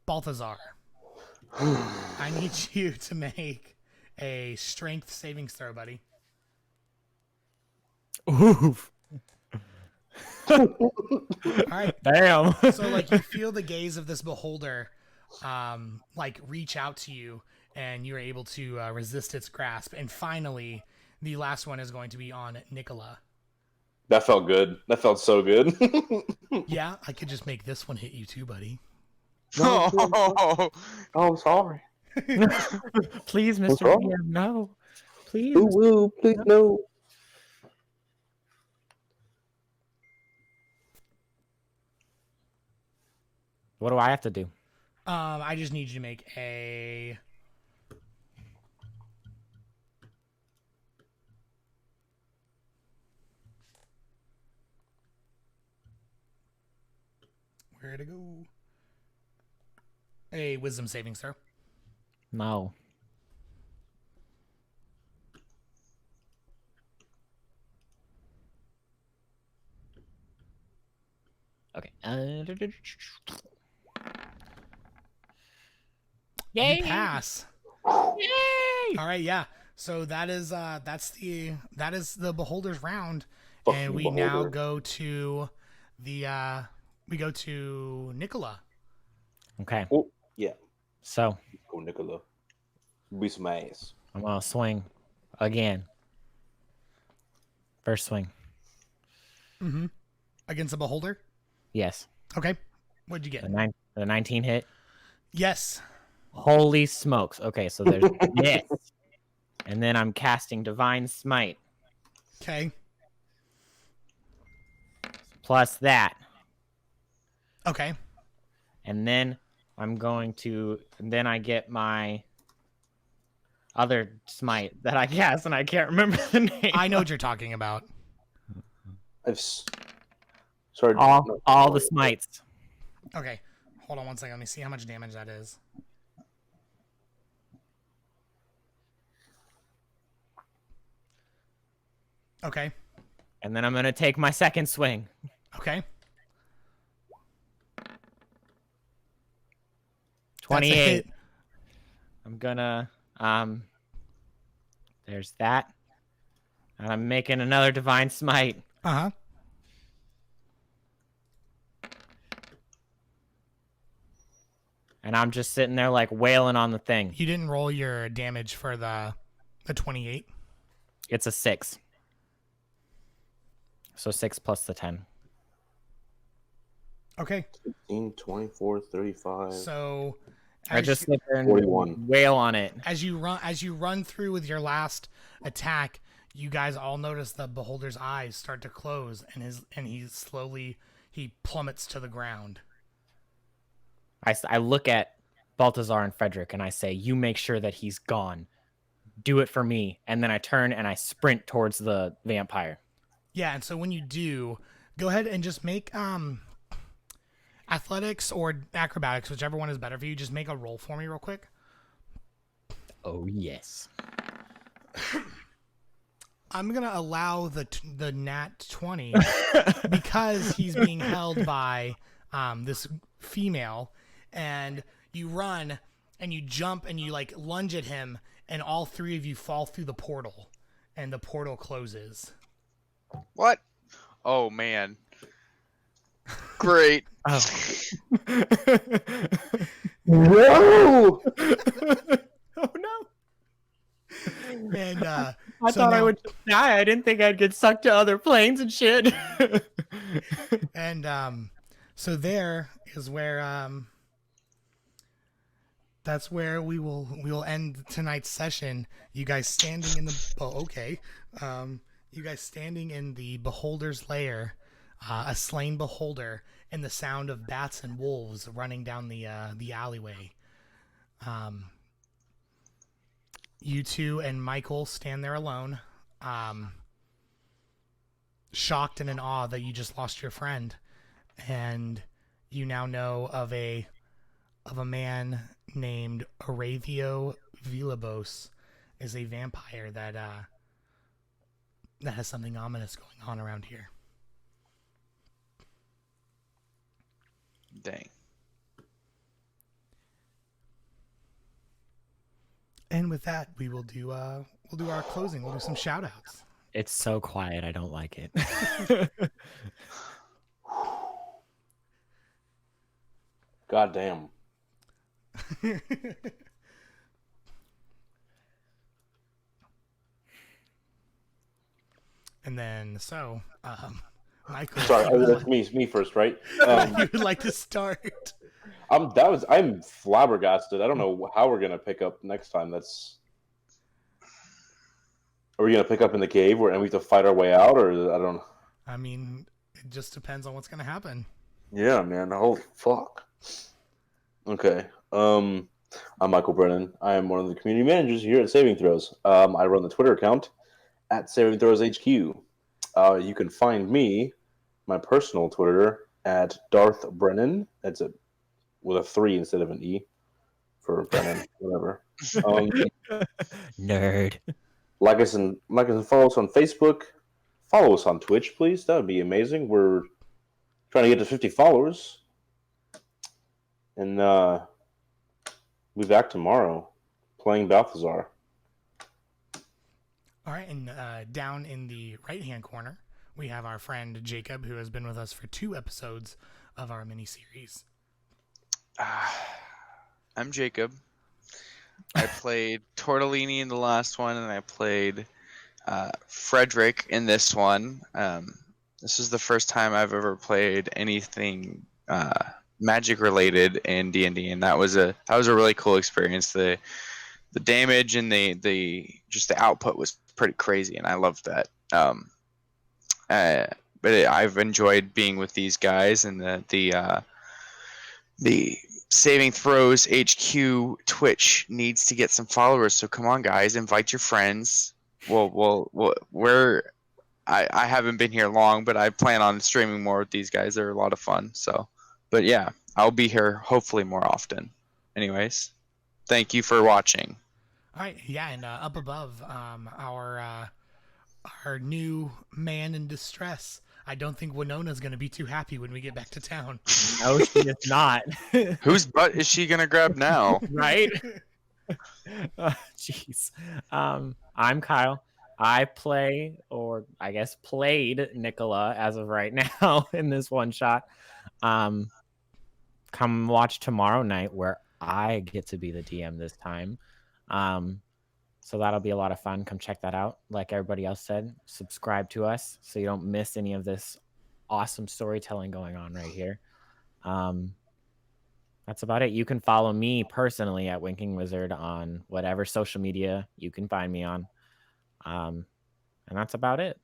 [SPEAKER 1] Balthazar. I need you to make a strength savings throw, buddy.
[SPEAKER 4] Oof.
[SPEAKER 1] All right.
[SPEAKER 4] Damn.
[SPEAKER 1] So, like, you feel the gaze of this beholder, like, reach out to you, and you're able to resist its grasp. And finally, the last one is going to be on Nicola.
[SPEAKER 3] That felt good. That felt so good.
[SPEAKER 1] Yeah, I could just make this one hit you too, buddy.
[SPEAKER 5] Oh,
[SPEAKER 3] Oh, sorry.
[SPEAKER 4] Please,
[SPEAKER 3] What's
[SPEAKER 4] Mr.
[SPEAKER 3] wrong?
[SPEAKER 4] DM, no. Please.
[SPEAKER 3] Ooh, ooh, please no.
[SPEAKER 4] What do I have to do?
[SPEAKER 1] I just need you to make a. Where'd it go? A wisdom saving throw.
[SPEAKER 4] No. Okay. Yay!
[SPEAKER 1] You pass.
[SPEAKER 4] Yay!
[SPEAKER 1] All right, yeah. So that's the beholder's round,
[SPEAKER 3] Fuck
[SPEAKER 1] and
[SPEAKER 3] you,
[SPEAKER 1] we now
[SPEAKER 3] beholder.
[SPEAKER 1] go to the Nicola.
[SPEAKER 4] Okay.
[SPEAKER 3] Oh, yeah.
[SPEAKER 4] So
[SPEAKER 3] Go, Nicola. Be some ass.
[SPEAKER 4] I'm gonna swing again. First swing.
[SPEAKER 1] Mm-hmm. Against a beholder.
[SPEAKER 4] Yes.
[SPEAKER 1] Okay. What'd you get?
[SPEAKER 4] The 19 hit.
[SPEAKER 1] Yes.
[SPEAKER 4] Holy smokes. Okay, so there's this. And then I'm casting Divine Smite.
[SPEAKER 1] Okay.
[SPEAKER 4] Plus that.
[SPEAKER 1] Okay.
[SPEAKER 4] And then then I get my other smite that I cast, and I can't remember the name.
[SPEAKER 1] I know what you're talking about.
[SPEAKER 3] Sorry.
[SPEAKER 4] All the smites.
[SPEAKER 1] Okay. Hold on one second. Let me see how much damage that is. Okay.
[SPEAKER 4] And then I'm going to take my second swing.
[SPEAKER 1] Okay.
[SPEAKER 4] 28.
[SPEAKER 1] That's a hit.
[SPEAKER 4] I'm gonna there's that. And I'm making another Divine Smite.
[SPEAKER 1] Uh-huh.
[SPEAKER 4] And I'm just sitting there like wailing on the thing.
[SPEAKER 1] You didn't roll your damage for the 28.
[SPEAKER 4] It's a 6. So 6 plus the 10.
[SPEAKER 1] Okay.
[SPEAKER 3] 15, 24, 35.
[SPEAKER 1] So
[SPEAKER 4] I just sit there and
[SPEAKER 3] 41.
[SPEAKER 4] wail on it.
[SPEAKER 1] as you run through with your last attack, you guys all notice the beholder's eyes start to close, and he plummets to the ground.
[SPEAKER 4] I look at Baltazar and Frederick, and I say, "You make sure that he's gone. Do it for me." And then I turn and I sprint towards the vampire.
[SPEAKER 1] Yeah, and so when you do, go ahead and just make athletics or acrobatics, whichever one is better for you. Just make a roll for me real quick.
[SPEAKER 4] Oh yes.
[SPEAKER 1] I'm gonna allow the nat 20 because he's being held by this female, and you run and you jump and you like lunge at him, and all three of you fall through the portal, and the portal closes.
[SPEAKER 5] What? Oh man. Great.
[SPEAKER 4] Oh.
[SPEAKER 3] Whoa!
[SPEAKER 4] Oh no.
[SPEAKER 1] And
[SPEAKER 4] I
[SPEAKER 1] so
[SPEAKER 4] thought I
[SPEAKER 1] now-
[SPEAKER 4] would just die. I didn't think I'd get sucked to other planes and shit.
[SPEAKER 1] And so there is where that's where we will end tonight's session. You guys standing in the you guys standing in the beholder's lair, a slain beholder, and the sound of bats and wolves running down the alleyway. You two and Michael stand there alone, shocked and in awe that you just lost your friend, and you now know of a man named Aravio Villalobos is a vampire that has something ominous going on around here.
[SPEAKER 5] Dang.
[SPEAKER 1] And with that, we'll do our closing. We'll do some shout outs.
[SPEAKER 4] It's so quiet. I don't like it.
[SPEAKER 3] God damn.
[SPEAKER 1] And then Michael,
[SPEAKER 3] Sorry, that's me first, right?
[SPEAKER 1] you would like to start.
[SPEAKER 3] I'm flabbergasted. I don't know how we're gonna pick up next time. Are we gonna pick up in the cave and we have to fight our way out, or I don't know.
[SPEAKER 1] I mean, it just depends on what's going to happen.
[SPEAKER 3] Yeah, man. Holy fuck. Okay. I'm Michael Brennan. I am one of the community managers here at SavingThrows. I run the Twitter account at SavingThrowsHQ. You can find me, my personal Twitter, at Darth Brennan. That's it with a 3 instead of an E for Brennan, whatever.
[SPEAKER 4] Nerd.
[SPEAKER 3] Like us and follow us on Facebook. Follow us on Twitch, please. That would be amazing. We're trying to get to 50 followers. And we'll be back tomorrow playing Balthazar.
[SPEAKER 1] All right, and down in the right-hand corner, we have our friend Jacob, who has been with us for 2 episodes of our mini-series.
[SPEAKER 5] I'm Jacob. I played Tortellini in the last one, and I played Frederick in this one. This is the first time I've ever played anything magic related in D&D, and that was a really cool experience. The damage and the output was pretty crazy, and I loved that. But I've enjoyed being with these guys, and the SavingThrows HQ Twitch needs to get some followers. So come on, guys, invite your friends. I haven't been here long, but I plan on streaming more with these guys. They're a lot of fun. So, but yeah, I'll be here hopefully more often. Anyways, thank you for watching.
[SPEAKER 1] All right, yeah, and up above, our new man in distress. I don't think Winona's going to be too happy when we get back to town.
[SPEAKER 4] No, she is not.
[SPEAKER 5] Whose butt is she gonna grab now?
[SPEAKER 4] Right? Jeez. I'm Kyle. I play, or I guess played, Nicola as of right now in this one shot. Come watch tomorrow night where I get to be the DM this time. So that'll be a lot of fun. Come check that out. Like everybody else said, subscribe to us so you don't miss any of this awesome storytelling going on right here. That's about it. You can follow me personally at Winking Wizard on whatever social media you can find me on. And that's about it.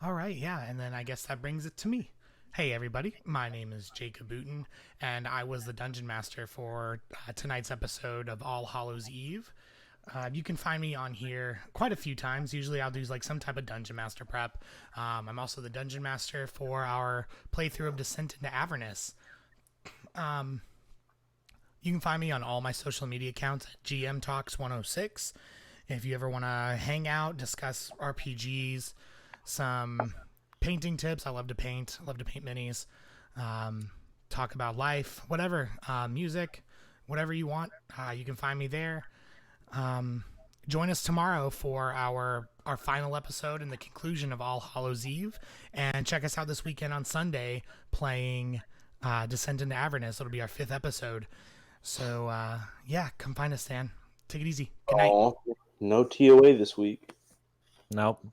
[SPEAKER 1] All right, yeah, and then I guess that brings it to me. Hey everybody, my name is Jacob Booten, and I was the Dungeon Master for tonight's episode of All Hallows Eve. You can find me on here quite a few times. Usually I'll do like some type of Dungeon Master prep. I'm also the Dungeon Master for our playthrough of Descent into Avernus. You can find me on all my social media accounts at GM Talks 106. If you ever want to hang out, discuss RPGs, some painting tips. I love to paint. I love to paint minis. Talk about life, whatever. Music, whatever you want. You can find me there. Join us tomorrow for our final episode and the conclusion of All Hallows Eve. And check us out this weekend on Sunday playing Descent into Avernus. It'll be our 5th episode. So, yeah, come find us, Dan. Take it easy. Good night.
[SPEAKER 3] Aw, no TOA this week.
[SPEAKER 4] Nope.